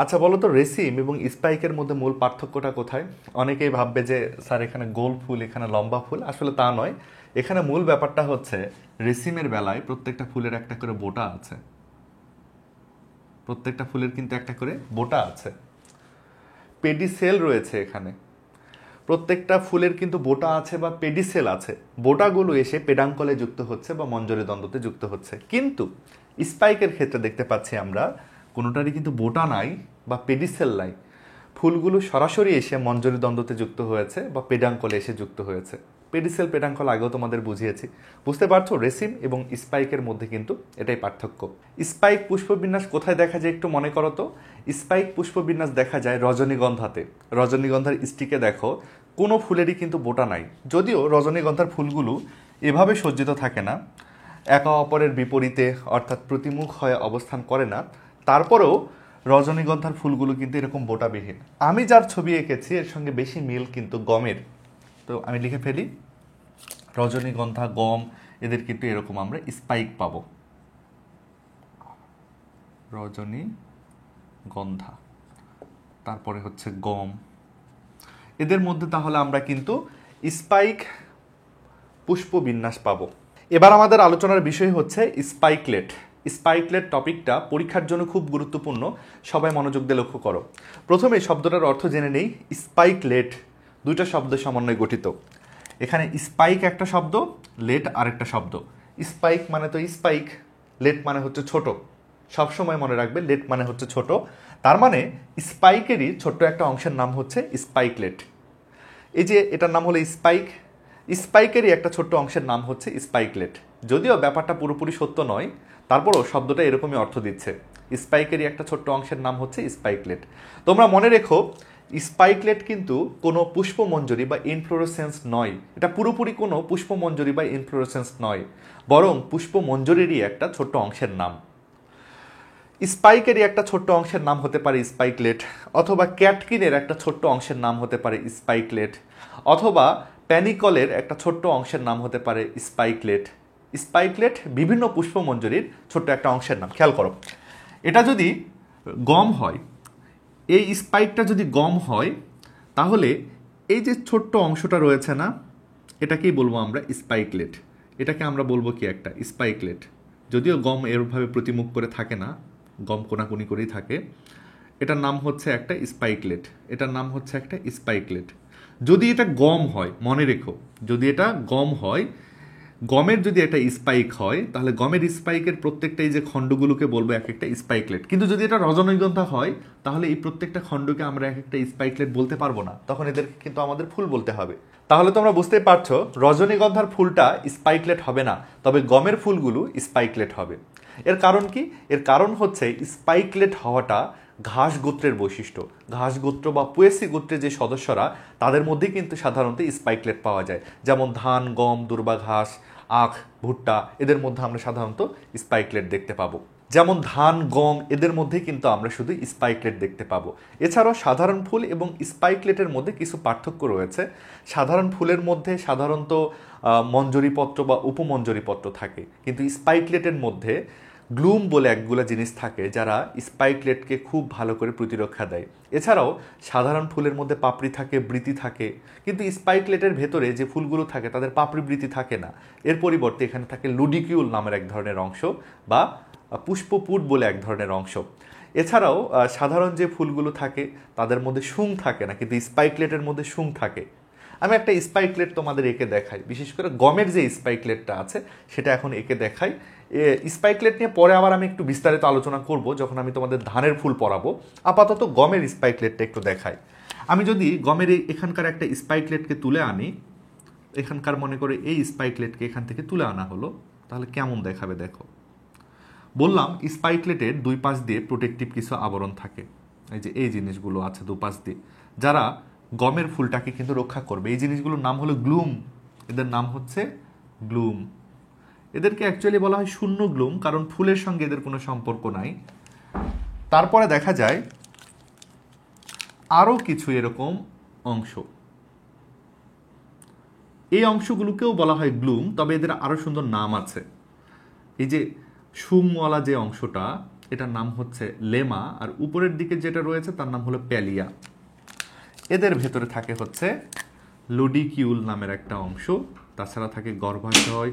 আচ্ছা বলো তো, রেসিম এবং স্পাইকের মধ্যে মূল পার্থক্যটা কোথায়? অনেকেই ভাববে যে স্যার এখানে গোল ফুল এখানে লম্বা ফুল, আসলে তা নয়। এখানে মূল ব্যাপারটা হচ্ছে রেসিমের বেলায় প্রত্যেকটা ফুলের একটা করে বোটা আছে, প্রত্যেকটা ফুলের কিন্তু একটা করে বোটা আছে, পেডিসেল রয়েছে এখানে। প্রত্যেকটা ফুলের কিন্তু বোটা আছে বা পেডিসেল আছে, বোটাগুলো এসে পেডাঙ্কলে যুক্ত হচ্ছে বা মঞ্জরি দ্বন্দ্বতে যুক্ত হচ্ছে। কিন্তু স্পাইকের ক্ষেত্রে দেখতে পাচ্ছি আমরা কোনোটারই কিন্তু বোটা নাই বা পেডিসেল নাই, ফুলগুলো সরাসরি এসে মঞ্জরি দ্বন্দ্বতে যুক্ত হয়েছে বা পেডাঙ্কলে এসে যুক্ত হয়েছে। পেডিসেল পেডাঙ্কল আগেও তোমাদের বুঝিয়েছি, বুঝতে পারছো? রেসিম এবং স্পাইকের মধ্যে কিন্তু এটাই পার্থক্য। স্পাইক পুষ্পবিন্যাস কোথায় দেখা যায় একটু মনে করো তো। স্পাইক পুষ্পবিন্যাস দেখা যায় রজনীগন্ধাতে। রজনীগন্ধার স্টিকে দেখো কোনো ফুলেরই কিন্তু বোটা নাই, যদিও রজনীগন্ধার ফুলগুলো এভাবে সজ্জিত থাকে না, একে অপরের বিপরীতে অর্থাৎ প্রতিমুখ হয়ে অবস্থান করে না, তারপরেও রজনীগন্ধার ফুলগুলো কিন্তু এরকম বোটাবিহীন। আমি যার ছবি এঁকেছি এর সঙ্গে বেশি মিল কিন্তু গমের, তো আমি লিখে ফেলি রজনীগন্ধা, গম, এদের কিন্তু এরকম আমরা স্পাইক পাবো। রজনীগন্ধা, তারপরে হচ্ছে গম, এদের মধ্যে তাহলে আমরা কিন্তু স্পাইক পুষ্পবিন্যাস পাবো। এবার আমাদের আলোচনার বিষয় হচ্ছে স্পাইকলেট। স্পাইকলেট টপিকটা পরীক্ষার জন্য খুব গুরুত্বপূর্ণ, সবাই মনোযোগ দিয়ে লক্ষ্য করো। প্রথমে শব্দটার অর্থ জেনে নেই। স্পাইকলেট দুইটা শব্দের সমন্বয়ে গঠিত। এখানে স্পাইক একটা শব্দ, লেট আরেকটা শব্দ। স্পাইক মানে তো স্পাইক, লেট মানে হচ্ছে ছোট। সবসময় মনে রাখবে লেট মানে হচ্ছে ছোট, তার মানে স্পাইকেরই ছোট্ট একটা অংশের নাম হচ্ছে স্পাইকলেট। এই যে এটার নাম হলো স্পাইক, স্পাইকেরই একটা ছোট্ট অংশের নাম হচ্ছে স্পাইকলেট। যদিও ব্যাপারটা পুরোপুরি সত্য নয়, তারপরও শব্দটা এরকমই অর্থ দিচ্ছে। স্পাইকেরই একটা ছোট্ট অংশের নাম হচ্ছে স্পাইকলেট। তোমরা মনে রেখো স্পাইকলেট কিন্তু কোনো পুষ্পমঞ্জরি বা ইনফ্লোরেসেন্স নয়, এটা পুরোপুরি কোনো পুষ্পমঞ্জরি বা ইনফ্লোরেসেন্স নয়, বরং পুষ্পমঞ্জরিরই একটা ছোট্ট অংশের নাম। স্পাইকেরই একটা ছোট্ট অংশের নাম হতে পারে স্পাইকলেট, অথবা ক্যাটকিনের একটা ছোট্ট অংশের নাম হতে পারে স্পাইকলেট, অথবা প্যানিকলের একটা ছোট্ট অংশের নাম হতে পারে স্পাইকলেট। স্পাইকলেট বিভিন্ন পুষ্পমঞ্জরির ছোট্ট একটা অংশের নাম। খেয়াল করো, এটা যদি গম হয়, এই স্পাইকটা যদি গম হয়, তাহলে এই যে ছোট্ট অংশটা রয়েছে না, এটাকেই বলবো আমরা স্পাইকলেট। এটাকে আমরা বলবো কি একটা স্পাইকলেট। যদিও গম এরভাবে প্রতিমুখ করে থাকে না, গম কোনাকুনি করেই থাকে। এটার নাম হচ্ছে একটা স্পাইকলেট, এটার নাম হচ্ছে একটা স্পাইকলেট। যদি এটা গম হয়, মনে রেখো, যদি এটা গম হয়, গমের যদি একটা স্পাইক হয়, তাহলে গমের স্পাইকের প্রত্যেকটা এই যে খণ্ডগুলোকে বলবো এক একটা স্পাইকলেট। কিন্তু যদি এটা রজনীগন্ধা হয়, তাহলে এই প্রত্যেকটা খণ্ডকে আমরা এক একটা স্পাইকলেট বলতে পারবো না, তখন এদের কিন্তু আমাদের ফুল বলতে হবে। তাহলে তোমরা বুঝতেই পারছো রজনীগন্ধার ফুলটা স্পাইকলেট হবে না, তবে গমের ফুলগুলো স্পাইকলেট হবে। এর কারণ কি? এর কারণ হচ্ছে স্পাইকলেট হওয়াটা ঘাস গোত্রের বৈশিষ্ট্য। ঘাস গোত্র বা পোয়েসি গোত্রের যে সদস্যরা, তাদের মধ্যেই কিন্তু সাধারণত স্পাইকলেট পাওয়া যায়। যেমন ধান, গম, দুর্বা ঘাস, আখ, ভুট্টা, এদের মধ্যে আমরা সাধারণত স্পাইকলেট দেখতে পাবো। যেমন ধান, গম, এদের মধ্যে কিন্তু আমরা শুধু স্পাইকলেট দেখতে পাবো। এছাড়াও সাধারণ ফুল এবং স্পাইকলেটের মধ্যে কিছু পার্থক্য রয়েছে। সাধারণ ফুলের মধ্যে সাধারণত মঞ্জরিপত্র বা উপমঞ্জরিপত্র থাকে, কিন্তু স্পাইকলেটের মধ্যে গ্লুম বলে একগুলো জিনিস থাকে যারা স্পাইকলেটকে খুব ভালো করে প্রতিরক্ষা দেয়। এছাড়াও সাধারণ ফুলের মধ্যে পাপড়ি থাকে, বৃতি থাকে, কিন্তু স্পাইকলেটের ভেতরে যে ফুলগুলো থাকে তাদের পাপড়ি বৃতি থাকে না। এর পরিবর্তে এখানে থাকে লুডিকিউল নামের এক ধরনের অংশ বা পুষ্পপুট বলে এক ধরনের অংশ। এছাড়াও সাধারণ যে ফুলগুলো থাকে তাদের মধ্যে শুং থাকে না, কিন্তু স্পাইকলেটের মধ্যে শুং থাকে। আমি একটা স্পাইকলেট তোমাদের এঁকে দেখাই, বিশেষ করে গমের যে স্পাইকলেটটা আছে সেটা এখন এঁকে দেখাই। স্পাইকলেট নিয়ে পরে আবার আমি একটু বিস্তারিত আলোচনা করব যখন আমি তোমাদের ধানের ফুল পড়াবো। আপাতত গমের স্পাইকলেটটা একটু দেখাই। আমি যদি গমের এখানকার একটা স্পাইকলেটকে তুলে আনি, এখানকার মনে করে এই স্পাইকলেটকে এখান থেকে তুলে আনা হলো, তাহলে কেমন দেখাবে দেখো। বললাম স্পাইকলেটের দুই পাশ দিয়ে প্রোটেক্টিভ কিছু আবরণ থাকে, এই যে এই জিনিসগুলো আছে দুপাশ দিয়ে, যারা গমের ফুলটাকে কিন্তু রক্ষা করবে। এই জিনিসগুলোর নাম হলো গ্লুম, এদের নাম হচ্ছে গ্লুম। এদেরকে অ্যাকচুয়ালি বলা হয় শূন্য গ্লুম, কারণ ফুলের সঙ্গে এদের কোনো সম্পর্ক নাই। তারপরে দেখা যায় আরও কিছু এরকম অংশ, এই অংশগুলোকেও বলা হয় গ্লুম, তবে এদের আরও সুন্দর নাম আছে। এই যে শুংওয়ালা যে অংশটা, এটার নাম হচ্ছে লেমা, আর উপরের দিকে যেটা রয়েছে তার নাম হলো প্যালিয়া। এদের ভেতরে থাকে হচ্ছে লুডিকিউল নামের একটা অংশ, তাছাড়া থাকে গর্ভাশয়,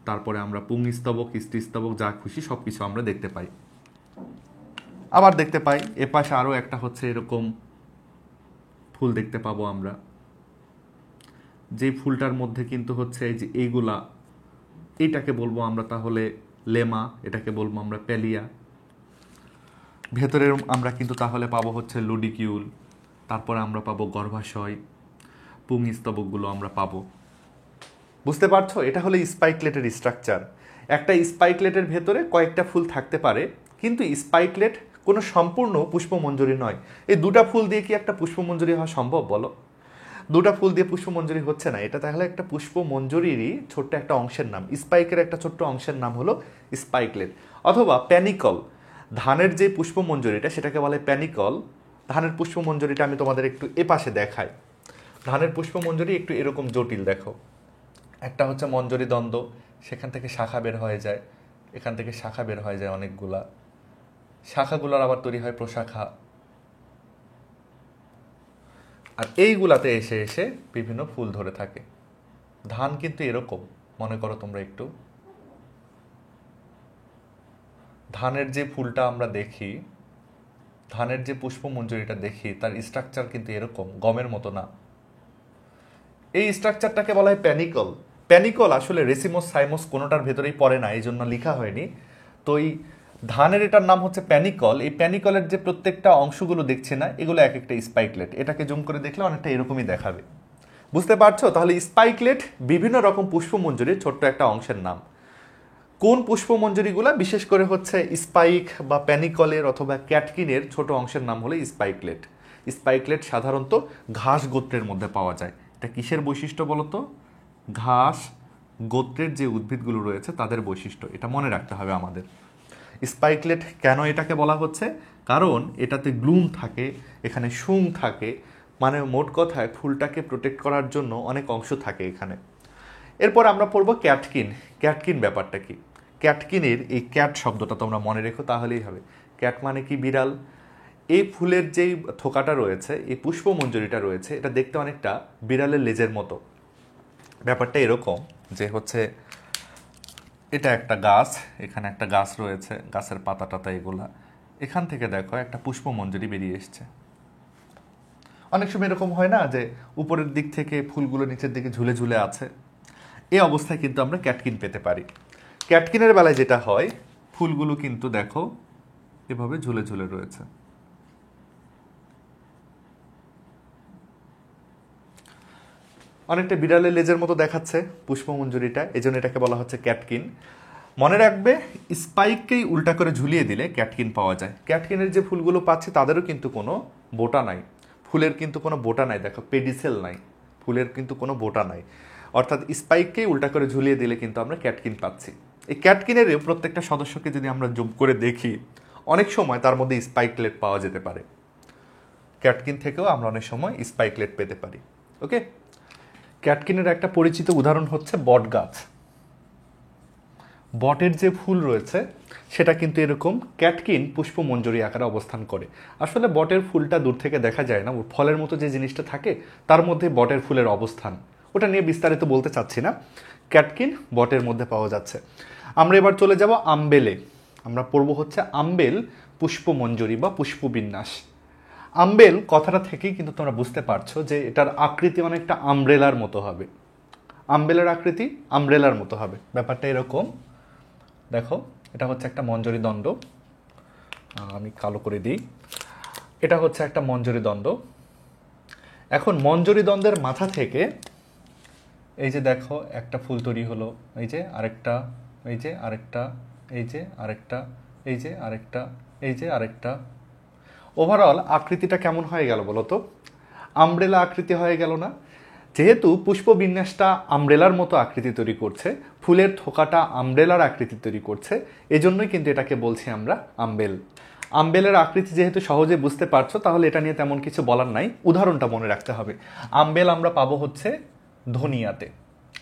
তারপরে আমরা পুংস্তবক, স্ত্রীস্তবক, যা খুশি সব কিছু আমরা দেখতে পাই। আবার দেখতে পাই এপাশে আরও একটা হচ্ছে এরকম ফুল দেখতে পাবো আমরা, যে ফুলটার মধ্যে কিন্তু হচ্ছে এই যে এইগুলা, এইটাকে বলবো আমরা তাহলে লেমা, এটাকে বলবো আমরা প্যালিয়া। ভেতরের আমরা কিন্তু তাহলে পাবো হচ্ছে লুডিকিউল, তারপরে আমরা পাবো গর্ভাশয়, পুংস্তবকগুলো আমরা পাবো। বুঝতে পারছো, এটা হলো স্পাইকলেটের স্ট্রাকচার। একটা স্পাইকলেটের ভেতরে কয়েকটা ফুল থাকতে পারে, কিন্তু স্পাইকলেট কোনো সম্পূর্ণ পুষ্পমঞ্জরি নয়। এই দুটা ফুল দিয়ে কি একটা পুষ্পমঞ্জরি হওয়া সম্ভব বলো? দুটা ফুল দিয়ে পুষ্পমঞ্জরি হচ্ছে না। এটা তাহলে একটা পুষ্পমঞ্জরিরই ছোট্ট একটা অংশের নাম, স্পাইকের একটা ছোট্ট অংশের নাম হলো স্পাইকলেট। অথবা প্যানিকল, ধানের যে পুষ্পমঞ্জরিটা সেটাকে বলে প্যানিকল। ধানের পুষ্পমঞ্জরিটা আমি তোমাদের একটু এপাশে দেখাই। ধানের পুষ্পমঞ্জরি একটু এরকম জটিল, দেখো। একটা হচ্ছে মঞ্জরি দ্বন্দ্ব, সেখান থেকে শাখা বের হয়ে যায়, এখান থেকে শাখা বের হয়ে যায় অনেকগুলা, শাখাগুলোর আবার তৈরি হয় প্রশাখা, আর এইগুলাতে এসে এসে বিভিন্ন ফুল ধরে থাকে। ধান কিন্তু এরকম, মনে করো তোমরা একটু, ধানের যে ফুলটা আমরা দেখি, ধানের যে পুষ্পমঞ্জরিটা দেখি, তার স্ট্রাকচার কিন্তু এরকম, গমের মতো না। এই স্ট্রাকচারটাকে বলা হয় প্যানিকল। প্যানিকল আসলে রেসিমোস সাইমোস কোনোটার ভেতরেই পড়ে না, এই জন্য লেখা হয়নি। তো এই ধানের এটার নাম হচ্ছে প্যানিকল। এই প্যানিকলের যে প্রত্যেকটা অংশগুলো দেখছে না, এগুলো এক একটা স্পাইকলেট। এটাকে জুম করে দেখলে অনেকটা এরকমই দেখাবে। বুঝতে পারছো? তাহলে স্পাইকলেট বিভিন্ন রকম পুষ্পমঞ্জরির ছোট্ট একটা অংশের নাম। কোন পুষ্পমঞ্জরিগুলা? বিশেষ করে হচ্ছে স্পাইক বা প্যানিকলের অথবা ক্যাটকিনের ছোট অংশের নাম হলো স্পাইকলেট। স্পাইকলেট সাধারণত ঘাস গোত্রের মধ্যে পাওয়া যায়। এটা কিসের বৈশিষ্ট্য বলতো? ঘাস গোত্রের যে উদ্ভিদগুলো রয়েছে তাদের বৈশিষ্ট্য, এটা মনে রাখতে হবে আমাদের। স্পাইকলেট কেন এটাকে বলা হচ্ছে? কারণ এটাতে গ্লুম থাকে, এখানে শুং থাকে, মানে মোট কথায় ফুলটাকে প্রোটেক্ট করার জন্য অনেক অংশ থাকে এখানে। এরপর আমরা পড়ব ক্যাটকিন। ক্যাটকিন ব্যাপারটা কি? ক্যাটকিনের এই ক্যাট শব্দটা তোমরা মনে রেখো, তাহলেই হবে। ক্যাট মানে কি? বিড়াল। এই ফুলের যেই থোকাটা রয়েছে, এই পুষ্পমঞ্জরিটা রয়েছে, এটা দেখতে অনেকটা বিড়ালের লেজের মতো। ব্যাপারটা এরকম যে হচ্ছে এটা একটা গাছ, এখানে একটা গাছ রয়েছে, গাছের পাতা টাতা এগুলা, এখান থেকে দেখো একটা পুষ্পমঞ্জরি বেরিয়ে এসছে। অনেক সময় এরকম হয় না যে উপরের দিক থেকে ফুলগুলো নিচের দিকে ঝুলে ঝুলে আছে? এই অবস্থায় কিন্তু আমরা ক্যাটকিন পেতে পারি। ক্যাটকিনের বেলায় যেটা হয়, ফুলগুলো কিন্তু দেখো এভাবে ঝুলে ঝুলে রয়েছে। অনেকটা বিড়ালের লেজের মতো দেখাচ্ছে পুষ্পমঞ্জরিটা, এই জন্য এটাকে বলা হচ্ছে ক্যাটকিন। মনে রাখবে, স্পাইককেই উল্টা করে ঝুলিয়ে দিলে ক্যাটকিন পাওয়া যায়। ক্যাটকিনের যে ফুলগুলো পাচ্ছে তাদেরও কিন্তু কোনো বোটা নাই, ফুলের কিন্তু কোনো বোটা নাই, দেখো পেডিসেল নাই, ফুলের কিন্তু কোনো বোটা নাই। অর্থাৎ স্পাইককেই উল্টা করে ঝুলিয়ে দিলে কিন্তু আমরা ক্যাটকিন পাচ্ছি। এই ক্যাটকিনের প্রত্যেকটা সদস্যকে যদি আমরা যোগ করে দেখি, অনেক সময় তার মধ্যে স্পাইকলেট পাওয়া যেতে পারে। ক্যাটকিন থেকেও আমরা অনেক সময় স্পাইকলেট পেতে পারি। ওকে, ক্যাটকিনের একটা পরিচিত উদাহরণ হচ্ছে বট গাছ। বটের যে ফুল রয়েছে সেটা কিন্তু এরকম ক্যাটকিন পুষ্পমঞ্জরি আকারে অবস্থান করে। আসলে বটের ফুলটা দূর থেকে দেখা যায় না, ফলের মতো যে জিনিসটা থাকে তার মধ্যে বটের ফুলের অবস্থান, ওটা নিয়ে বিস্তারিত বলতে চাচ্ছি না। ক্যাটকিন বটের মধ্যে পাওয়া যাচ্ছে। আমরা এবার চলে যাব আম্বেলে। আমরা পড়ব হচ্ছে আম্বেল পুষ্পমঞ্জরি বা পুষ্পবিন্যাস। আম্বেল কথাটা থেকেই কিন্তু তোমরা বুঝতে পারছো যে এটার আকৃতি অনেকটা আমব্রেলার মতো হবে। আম্বেলের আকৃতি আমব্রেলার মতো হবে, ব্যাপারটা এরকম। দেখো এটা হচ্ছে একটা মঞ্জরি দণ্ড, আমি কালো করে দিই। এটা হচ্ছে একটা মঞ্জরি দণ্ড। এখন মঞ্জরি দণ্ডের মাথা থেকে এই যে দেখো একটা ফুল তৈরি হলো, এই যে আরেকটা, এই যে আরেকটা, এই যে আরেকটা, এই যে আরেকটা, এই যে আরেকটা। ওভারঅল আকৃতিটা কেমন হয়ে গেল বলো তো? আমব্রেলা আকৃতি হয়ে গেল না? যেহেতু পুষ্পবিন্যাসটা আমব্রেলার মতো আকৃতি তৈরি করছে, ফুলের থোকাটা আমব্রেলার আকৃতি তৈরি করছে, এজন্যই কিন্তু এটাকে বলছি আমরা আম্বেল। আম্বেলের আকৃতি যেহেতু সহজে বুঝতে পারছো, তাহলে এটা নিয়ে তেমন কিছু বলার নাই, উদাহরণটা মনে রাখতে হবে। আম্বেল আমরা পাবো হচ্ছে ধনিয়াতে,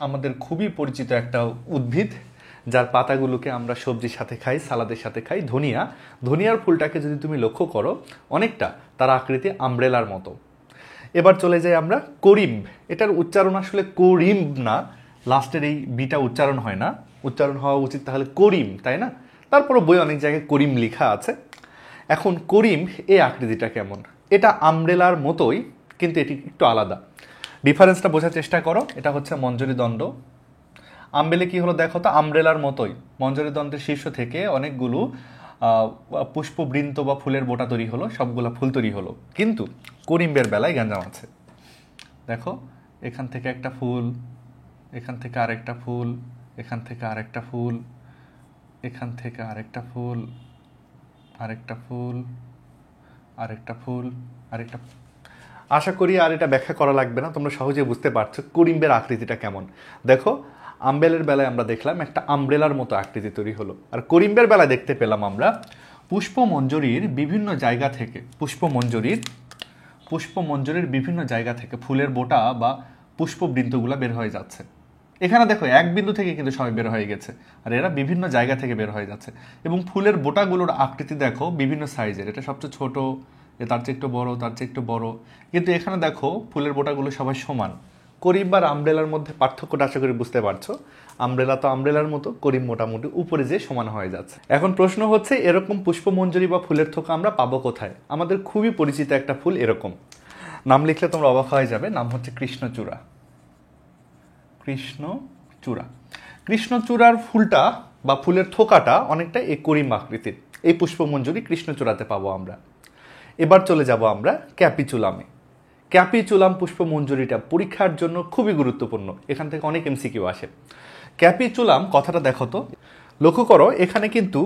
আমাদের খুবই পরিচিত একটা উদ্ভিদ, যার পাতাগুলোকে আমরা সবজির সাথে খাই, সালাদের সাথে খাই। ধনিয়া, ধনিয়ার ফুলটাকে যদি তুমি লক্ষ্য করো, অনেকটা তার আকৃতি আমব্রেলার মতো। এবার চলে যাই আমরা করিম। এটার উচ্চারণ আসলে করিম না, লাস্টের এই বিটা উচ্চারণ হয় না, উচ্চারণ হওয়া উচিত তাহলে করিম, তাই না? তারপরও বই অনেক জায়গায় করিম লেখা আছে। এখন করিম এই আকৃতিটা কেমন? এটা আমব্রেলার মতোই, কিন্তু এটি একটু আলাদা। ডিফারেন্সটা বোঝার চেষ্টা করো। এটা হচ্ছে মঞ্জরি দণ্ড। আম্বেলে কি হলো দেখো তো, আমব্রেলার মতোই মঞ্জরি দণ্ডের শীর্ষ থেকে অনেকগুলো পুষ্পবৃন্ত বা ফুলের বোটা তৈরি হলো, সবগুলা ফুল তৈরি হলো। কিন্তু করিম্বের বেলায় গ্যাঞ্জাম আছে। দেখো এখান থেকে একটা ফুল, এখান থেকে আরেকটা ফুল, এখান থেকে আরেকটা ফুল, এখান থেকে আরেকটা ফুল, আরেকটা ফুল, আরেকটা ফুল, আরেকটা। আশা করি আর এটা ব্যাখ্যা করা লাগবে না, তোমরা সহজে বুঝতে পারছো করিম্বের আকৃতিটা কেমন। দেখো আম্বেলের বেলায় আমরা দেখলাম একটা আমব্রেলার মতো আকৃতি তৈরি হলো, আর করিম্বের বেলায় দেখতে পেলাম আমরা পুষ্পমঞ্জরির বিভিন্ন জায়গা থেকে, পুষ্পমঞ্জরির বিভিন্ন জায়গা থেকে ফুলের বোটা বা পুষ্পবৃন্তগুলো বের হয়ে যাচ্ছে। এখানে দেখো এক বিন্দু থেকে কিন্তু সবাই বের হয়ে গেছে, আর এরা বিভিন্ন জায়গা থেকে বের হয়ে যাচ্ছে। এবং ফুলের বোটাগুলোর আকৃতি দেখো বিভিন্ন সাইজের, এটা সবচেয়ে ছোট, তার চেয়ে একটু বড়, তার চেয়ে একটু বড়। কিন্তু এখানে দেখো ফুলের বোটাগুলো সবাই সমান। করিম বা আমব্রেলার মধ্যে পার্থক্যটা আশা করি বুঝতে পারছো। আমব্রেলা তো আমব্রেলার মতো, করিম মোটামুটি উপরে যে সমান হয়ে যাচ্ছে। এখন প্রশ্ন হচ্ছে, এরকম পুষ্পমঞ্জরি বা ফুলের থোকা আমরা পাবো কোথায়? আমাদের খুবই পরিচিত একটা ফুল এরকম, নাম লিখলে তোমরা অবাক হয়ে যাবে, নাম হচ্ছে কৃষ্ণচূড়া। কৃষ্ণচূড়া, কৃষ্ণচূড়ার ফুলটা বা ফুলের থোকাটা অনেকটা এই করিম আকৃতির। এই পুষ্পমঞ্জরি কৃষ্ণচূড়াতে পাবো আমরা। এবার চলে যাব আমরা ক্যাপিচুলামে। ক্যাপিচুলাম পুষ্পমঞ্জরিটা পরীক্ষার জন্য খুবই গুরুত্বপূর্ণ, এখান থেকে অনেক এমসিকিউ আসে। ক্যাপিচুলাম কথাটা দেখো তো, লক্ষ্য করো এখানে কিন্তু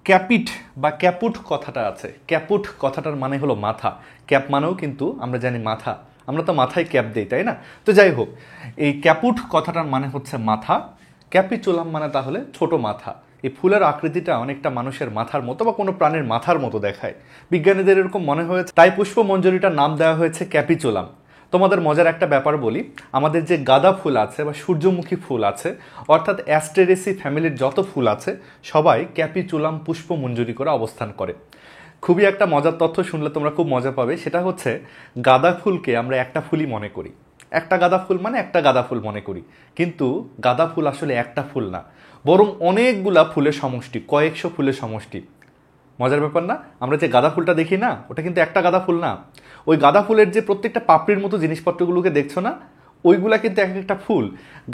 ক্যাপিট বা ক্যাপুট কথাটা আছে। ক্যাপুট কথাটার মানে হলো মাথা, ক্যাপ মানেও কিন্তু আমরা জানি মাথা, আমরা তো মাথায় ক্যাপ দিই, তাই না? তো যাই হোক, এই ক্যাপুট কথাটার মানে হচ্ছে মাথা, ক্যাপিচুলাম মানে তাহলে ছোট মাথা। এই ফুলের আকৃতিটা অনেকটা মানুষের মাথার মতো বা কোনো প্রাণীর মাথার মতো দেখায়, বিজ্ঞানীদের এরকম মনে হয়েছে, তাই পুষ্পমঞ্জরিটার নাম দেওয়া হয়েছে ক্যাপিচুলাম। তোমাদের মজার একটা ব্যাপার বলি, আমাদের যে গাঁদা ফুল আছে বা সূর্যমুখী ফুল আছে, অর্থাৎ অ্যাস্টেরেসি ফ্যামিলির যত ফুল আছে সবাই ক্যাপিচুলাম পুষ্পমঞ্জরি করে অবস্থান করে। খুবই একটা মজার তথ্য শুনলে তোমরা খুব মজা পাবে, সেটা হচ্ছে গাঁদা ফুলকে আমরা একটা ফুলই মনে করি, একটা গাঁদা ফুল মানে একটা গাঁদা ফুল মনে করি, কিন্তু গাঁদা ফুল আসলে একটা ফুল না, বরং অনেকগুলা ফুলের সমষ্টি, কয়েকশো ফুলের সমষ্টি। মজার ব্যাপার না? আমরা যে গাঁদা ফুলটা দেখি না, ওটা কিন্তু একটা গাঁদা ফুল না। ওই গাঁদা ফুলের যে প্রত্যেকটা পাপড়ির মতো জিনিসপত্রগুলোকে দেখছো না, ওইগুলা কিন্তু এক একটা ফুল।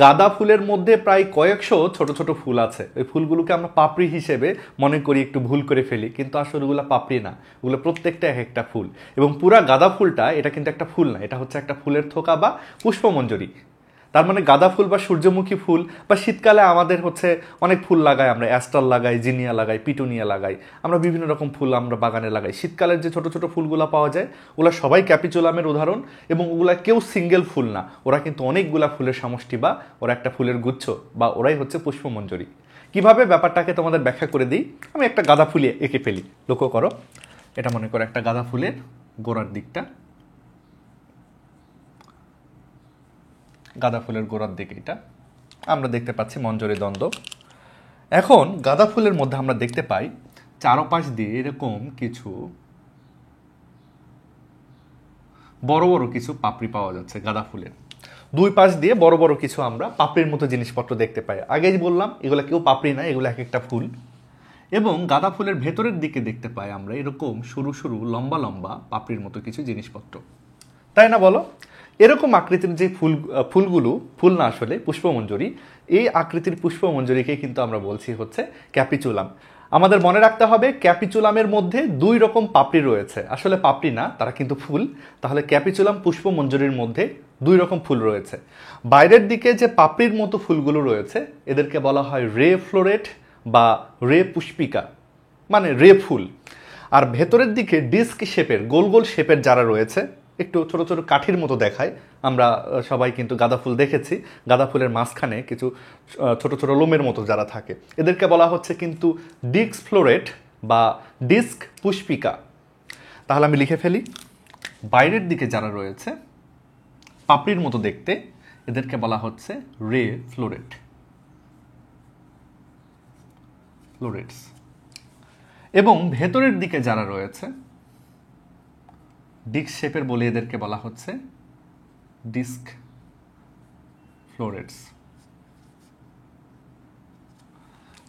গাঁদা ফুলের মধ্যে প্রায় কয়েকশো ছোট ছোট ফুল আছে, ওই ফুলগুলোকে আমরা পাপড়ি হিসেবে মনে করি, একটু ভুল করে ফেলি, কিন্তু আসলে ওগুলো পাপড়ি না, ওগুলো প্রত্যেকটা এক একটা ফুল। এবং পুরা গাঁদা ফুলটা এটা কিন্তু একটা ফুল না, এটা হচ্ছে একটা ফুলের থোকা বা পুষ্পমঞ্জরি। তার মানে গাঁদা ফুল বা সূর্যমুখী ফুল, বা শীতকালে আমাদের হচ্ছে অনেক ফুল লাগাই আমরা, অ্যাস্টার লাগাই, জিনিয়া লাগাই, পিটুনিয়া লাগাই, আমরা বিভিন্ন রকম ফুল আমরা বাগানে লাগাই। শীতকালের যে ছোট ছোট ফুলগুলো পাওয়া যায়, ওগুলো সবাই ক্যাপিচুলামের উদাহরণ, এবং ওগুলা কেউ সিঙ্গেল ফুল না, ওরা কিন্তু অনেকগুলা ফুলের সমষ্টি, বা ওরা একটা ফুলের গুচ্ছ, বা ওরাই হচ্ছে পুষ্পমঞ্জরি। কিভাবে ব্যাপারটাকে তোমাদের ব্যাখ্যা করে দিই, আমি একটা গাঁদা ফুলে এঁকে ফেলি। লক্ষ্য করো, এটা মনে করো একটা গাঁদা ফুলের গোড়ার দিকটা, গাঁদা ফুলের গোড়ার দিকে এটা আমরা দেখতে পাচ্ছি মঞ্জরি দ্বন্দ্ব। এখন গাঁদা ফুলের মধ্যে আমরা দেখতে পাই চারপাশ দিয়ে এরকম কিছু বড় বড় কিছু পাপড়ি পাওয়া যাচ্ছে গাঁদা ফুলের। দুই পাশ দিয়ে বড় বড় কিছু আমরা পাপড়ির মতো জিনিসপত্র দেখতে পাই। আগেই বললাম এগুলো কেউ পাপড়ি না, এগুলো এক একটা ফুল। এবং গাঁদা ফুলের ভেতরের দিকে দেখতে পাই আমরা এরকম সরু সরু লম্বা লম্বা পাপড়ির মতো কিছু জিনিসপত্র, তাই না বলো? এরকম আকৃতির যে ফুলগুলো, ফুল না আসলে পুষ্পমঞ্জরি, এই আকৃতির পুষ্পমঞ্জরিকে কিন্তু আমরা বলছি হচ্ছে ক্যাপিচুলাম। আমাদের মনে রাখতে হবে ক্যাপিচুলামের মধ্যে 2 রকম পাপড়ি রয়েছে, আসলে পাপড়ি না, তারা কিন্তু ফুল। তাহলে ক্যাপিচুলাম পুষ্পমঞ্জরির মধ্যে 2 রকম ফুল রয়েছে। বাইরের দিকে যে পাপড়ির মতো ফুলগুলো রয়েছে এদেরকে বলা হয় রে ফ্লোরেট বা রে পুষ্পিকা, মানে রে ফুল। আর ভেতরের দিকে ডিস্ক শেপের, গোল গোল শেপের যারা রয়েছে, একটু ছোট ছোট কাঠির মতো দেখায়, আমরা সবাই কিন্তু গাঁদা ফুল দেখেছি, গাঁদা ফুলের মাঝখানে কিছু ছোট ছোট লোমের মতো যারা থাকে, এদেরকে বলা হচ্ছে কিন্তু ডিস্ক ফ্লোরেট বা ডিস্ক পুষ্পিকা। তাহলে আমি লিখে ফেলি, বাইরের দিকে যারা রয়েছে পাপড়ির মতো দেখতে, এদেরকে বলা হচ্ছে রে ফ্লোরেট, ফ্লোরেটস। এবং ভেতরের দিকে যারা রয়েছে ডিস্ক শেপের বলে, এদেরকে বলা হচ্ছে ডিস্ক ফ্লোরেটস।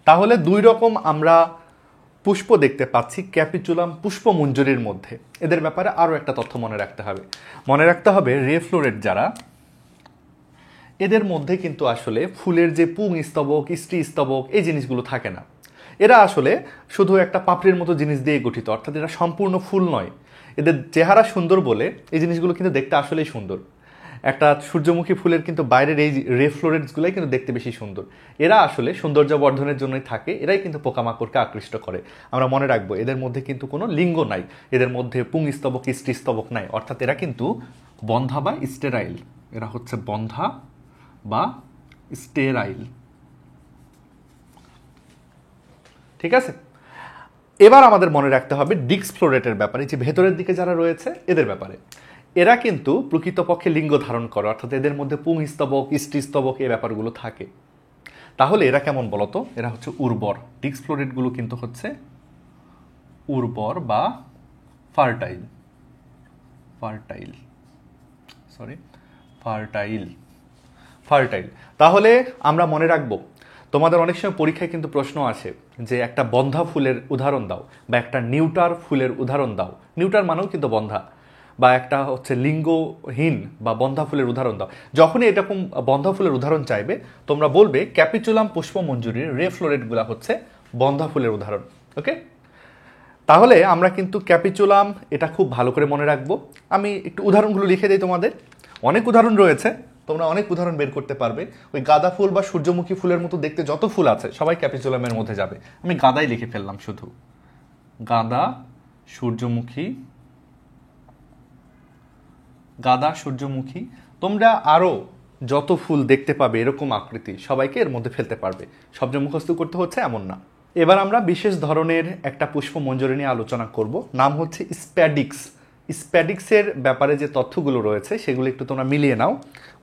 তাহলে 2 রকম আমরা পুষ্প দেখতে পাচ্ছি ক্যাপিচুলাম পুষ্পমঞ্জরির মধ্যে। এদের ব্যাপারে আরও একটা তথ্য মনে রাখতে হবে। মনে রাখতে হবে রে ফ্লোরেট যারা, এদের মধ্যে কিন্তু আসলে ফুলের যে পুং স্তবক, স্ত্রী স্তবক, এই জিনিসগুলো থাকে না। এরা আসলে শুধু একটা পাপড়ির মতো জিনিস দিয়ে গঠিত, অর্থাৎ এরা সম্পূর্ণ ফুল নয়। এদের চেহারা সুন্দর বলে এই জিনিসগুলো কিন্তু দেখতে আসলেই সুন্দর। একটা সূর্যমুখী ফুলের কিন্তু বাইরের এই রে ফ্লোরেটসগুলাই কিন্তু দেখতে বেশি সুন্দর। এরা আসলে সৌন্দর্য বর্ধনের জন্যই থাকে, এরাই কিন্তু পোকামাকড়কে আকৃষ্ট করে। আমরা মনে রাখবো এদের মধ্যে কিন্তু কোনো লিঙ্গ নাই, এদের মধ্যে পুং স্তবক, স্ত্রী স্তবক নাই, অর্থাৎ এরা কিন্তু বন্ধা বা স্টেরাইল। এরা হচ্ছে বন্ধা বা স্টেরাইল। ঠিক আছে, এবার আমাদের মনে রাখতে হবে ডিস্ক ফ্লোরেটের ব্যাপারে, যে ভেতরের দিকে যারা রয়েছে এদের ব্যাপারে। এরা কিন্তু প্রকৃতপক্ষে লিঙ্গ ধারণ করে, অর্থাৎ এদের মধ্যে পুং স্তবক, স্ত্রী স্তবক এই ব্যাপারগুলো থাকে। তাহলে এরা কেমন বলতো? এরা হচ্ছে উর্বর। ডিস্ক ফ্লোরেটগুলো কিন্তু হচ্ছে উর্বর বা fertile, fertile, sorry fertile, fertile. তাহলে আমরা মনে রাখবো, তোমাদের অনেক সময় পরীক্ষায় কিন্তু প্রশ্ন আসে যে একটা বন্ধা ফুলের উদাহরণ দাও বা একটা নিউটার ফুলের উদাহরণ দাও। নিউটার মানেও কিন্তু বন্ধা, বা একটা হচ্ছে লিঙ্গহীন বা বন্ধা ফুলের উদাহরণ দাও। যখনই এরকম বন্ধা ফুলের উদাহরণ চাইবে তোমরা বলবে ক্যাপিচুলাম পুষ্পমঞ্জরির রে ফ্লোরেটগুলা হচ্ছে বন্ধা ফুলের উদাহরণ। ওকে, তাহলে আমরা কিন্তু ক্যাপিচুলাম এটা খুব ভালো করে মনে রাখবো। আমি একটু উদাহরণগুলো লিখে দিই তোমাদের। অনেক উদাহরণ রয়েছে, তোমরা অনেক উদাহরণ বের করতে পারবে। ওই গাঁদা ফুল বা সূর্যমুখী ফুলের মতো দেখতে যত ফুল আছে সবাই ক্যাপিচুলামের মধ্যে যাবে। আমি গাঁদাই লিখে ফেললাম, শুধু গাঁদা, সূর্যমুখী, গাঁদা, সূর্যমুখী। তোমরা আরও যত ফুল দেখতে পাবে এরকম আকৃতি সবাইকে এর মধ্যে ফেলতে পারবে। সব যে মুখস্থ করতে হচ্ছে এমন না। এবার আমরা বিশেষ ধরনের একটা পুষ্পমঞ্জরি নিয়ে আলোচনা করব, নাম হচ্ছে স্প্যাডিক্স। স্প্যাডিক্সের ব্যাপারে যে তথ্যগুলো রয়েছে সেগুলো একটু তোমরা মিলিয়ে নাও।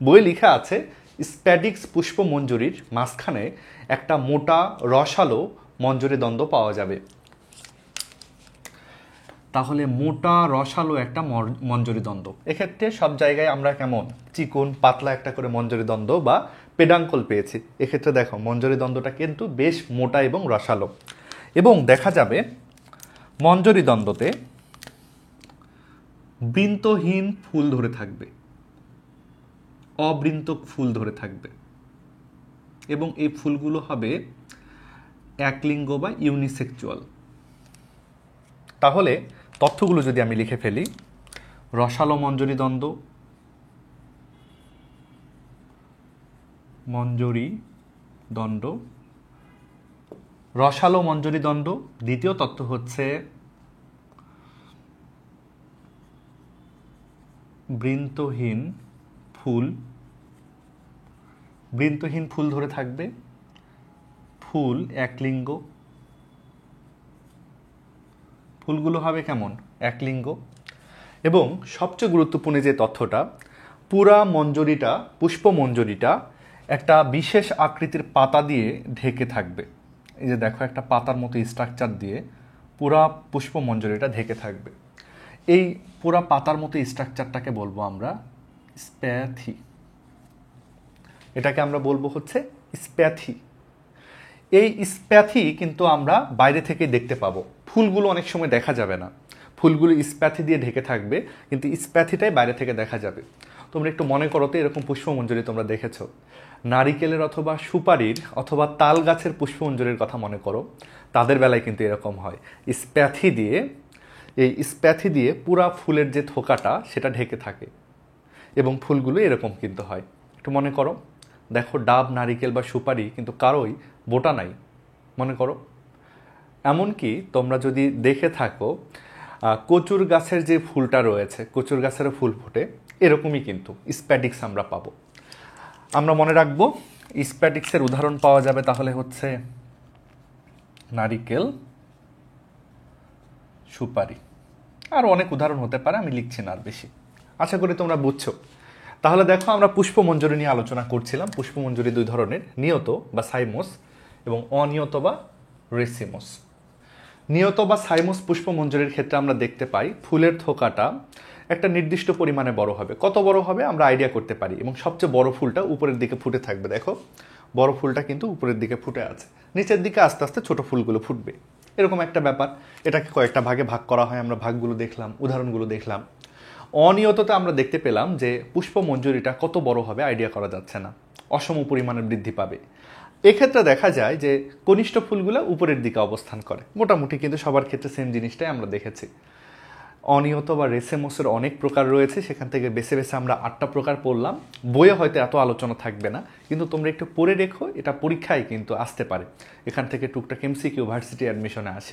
বইয়ে লেখা আছে স্প্যাডিক্স পুষ্পমঞ্জরির মাঝখানে একটা মোটা রসালো মঞ্জরি দ্বন্দ্ব পাওয়া যাবে। তাহলে মোটা রসালো একটা মঞ্জরি দ্বন্দ্ব, এক্ষেত্রে সব জায়গায় আমরা কেমন চিকন পাতলা একটা করে মঞ্জরি দ্বন্দ্ব বা পেডাঙ্কল পেয়েছি। এক্ষেত্রে দেখো মঞ্জরি দ্বন্দ্বটা কিন্তু বেশ মোটা এবং রসালো। এবং দেখা যাবে মঞ্জরি দ্বন্দ্বতে বৃন্তহীন ফুল ধরে থাকবে, অবৃন্ত ফুল ধরে থাকবে, এবং এই ফুলগুলো হবে একলিঙ্গ বা ইউনিসেক্সুয়াল। তাহলে তথ্যগুলো যদি আমি লিখে ফেলি, রসালো মঞ্জরি দ্বন্দ্ব, মঞ্জরি দ্বন্দ্ব, রসালো মঞ্জরি দ্বন্দ্ব। দ্বিতীয় তথ্য হচ্ছে বৃন্তহীন ফুল, বৃন্তহীন ফুল ধরে থাকবে, ফুল একলিঙ্গ, ফুলগুলো হবে কেমন একলিঙ্গ। এবং সবচেয়ে গুরুত্বপূর্ণ যে তথ্যটা, পুরা মঞ্জরিটা, পুষ্পমঞ্জরিটা একটা বিশেষ আকৃতির পাতা দিয়ে ঢেকে থাকবে। এই যে দেখো একটা পাতার মতো স্ট্রাকচার দিয়ে পুরা পুষ্পমঞ্জরিটা ঢেকে থাকবে। এই পুরা পাতার মতো স্ট্রাকচারটাকে বলবো আমরা স্প্যাথি। এটাকে আমরা বলবো হচ্ছে স্প্যাথি। এই স্প্যাথি কিন্তু আমরা বাইরে থেকে দেখতে পাবো, ফুলগুলো অনেক সময় দেখা যাবে না, ফুলগুলো স্প্যাথি দিয়ে ঢেকে থাকবে, কিন্তু স্প্যাথিটাই বাইরে থেকে দেখা যাবে। তোমরা একটু মনে করো তো, এরকম পুষ্পমঞ্জরি তোমরা দেখেছো, নারিকেলের অথবা সুপারির অথবা তাল গাছের পুষ্পমঞ্জরির কথা মনে করো, তাদের বেলায় কিন্তু এরকম হয়, স্প্যাথি দিয়ে, এই স্প্যাথি দিয়ে পুরা ফুলের যে থোকাটা সেটা ঢেকে থাকে এবং ফুলগুলো এরকম কিন্তু হয়। একটু মনে করো, দেখো ডাব, নারিকেল বা সুপারি কিন্তু কারোই বোটা নাই, মনে করো। এমনকি তোমরা যদি দেখে থাকো কচুর গাছের যে ফুলটা রয়েছে, কচুর গাছেরও ফুল ফোটে, এরকমই কিন্তু স্প্যাডিক্স আমরা পাবো। আমরা মনে রাখবো স্প্যাডিক্সের উদাহরণ পাওয়া যাবে তাহলে হচ্ছে নারিকেল, সুপারি, আর অনেক উদাহরণ হতে পারে, আমি লিখছি না আর বেশি। আশা করি তোমরা বুঝছো। তাহলে দেখো, আমরা পুষ্পমঞ্জরি নিয়ে আলোচনা করছিলাম। পুষ্পমঞ্জরি দুই ধরনের, নিয়ত বা সাইমোস এবং অনিয়ত বা রেসিমোস। নিয়ত বা সাইমোস পুষ্পমঞ্জরির ক্ষেত্রে আমরা দেখতে পাই ফুলের থোকাটা একটা নির্দিষ্ট পরিমাণে বড় হবে। কত বড় হবে আমরা আইডিয়া করতে পারি, এবং সবচেয়ে বড় ফুলটা উপরের দিকে ফুটে থাকবে। দেখো, বড় ফুলটা কিন্তু উপরের দিকে ফুটে আছে, নিচের দিকে আস্তে আস্তে ছোট ফুলগুলো ফুটবে, এরকম একটা ব্যাপার। এটাকে কয়েকটা ভাগে ভাগ করা হয়, আমরা ভাগগুলো দেখলাম, উদাহরণগুলো দেখলাম। অনিয়ততে আমরা দেখতে পেলাম যে পুষ্পমঞ্জরিটা কত বড় হবে আইডিয়া করা যাচ্ছে না, অসম পরিমাণে বৃদ্ধি পাবে। এক্ষেত্রে দেখা যায় যে কনিষ্ঠ ফুলগুলো উপরের দিকে অবস্থান করে, মোটামুটি কিন্তু সবার ক্ষেত্রে সেম জিনিসটাই আমরা দেখেছি। অনিয়ত বা রেসেমোসের অনেক প্রকার রয়েছে, সেখান থেকে বেছে বেছে আমরা 8টা প্রকার পড়লাম। বইয়ে হয়তো এত আলোচনা থাকবে না, কিন্তু তোমরা একটু পড়ে রেখো, এটা পরীক্ষায় কিন্তু আসতে পারে। এখান থেকে টুকটাক এমসিকিউ ভার্সিটি অ্যাডমিশনে আসে।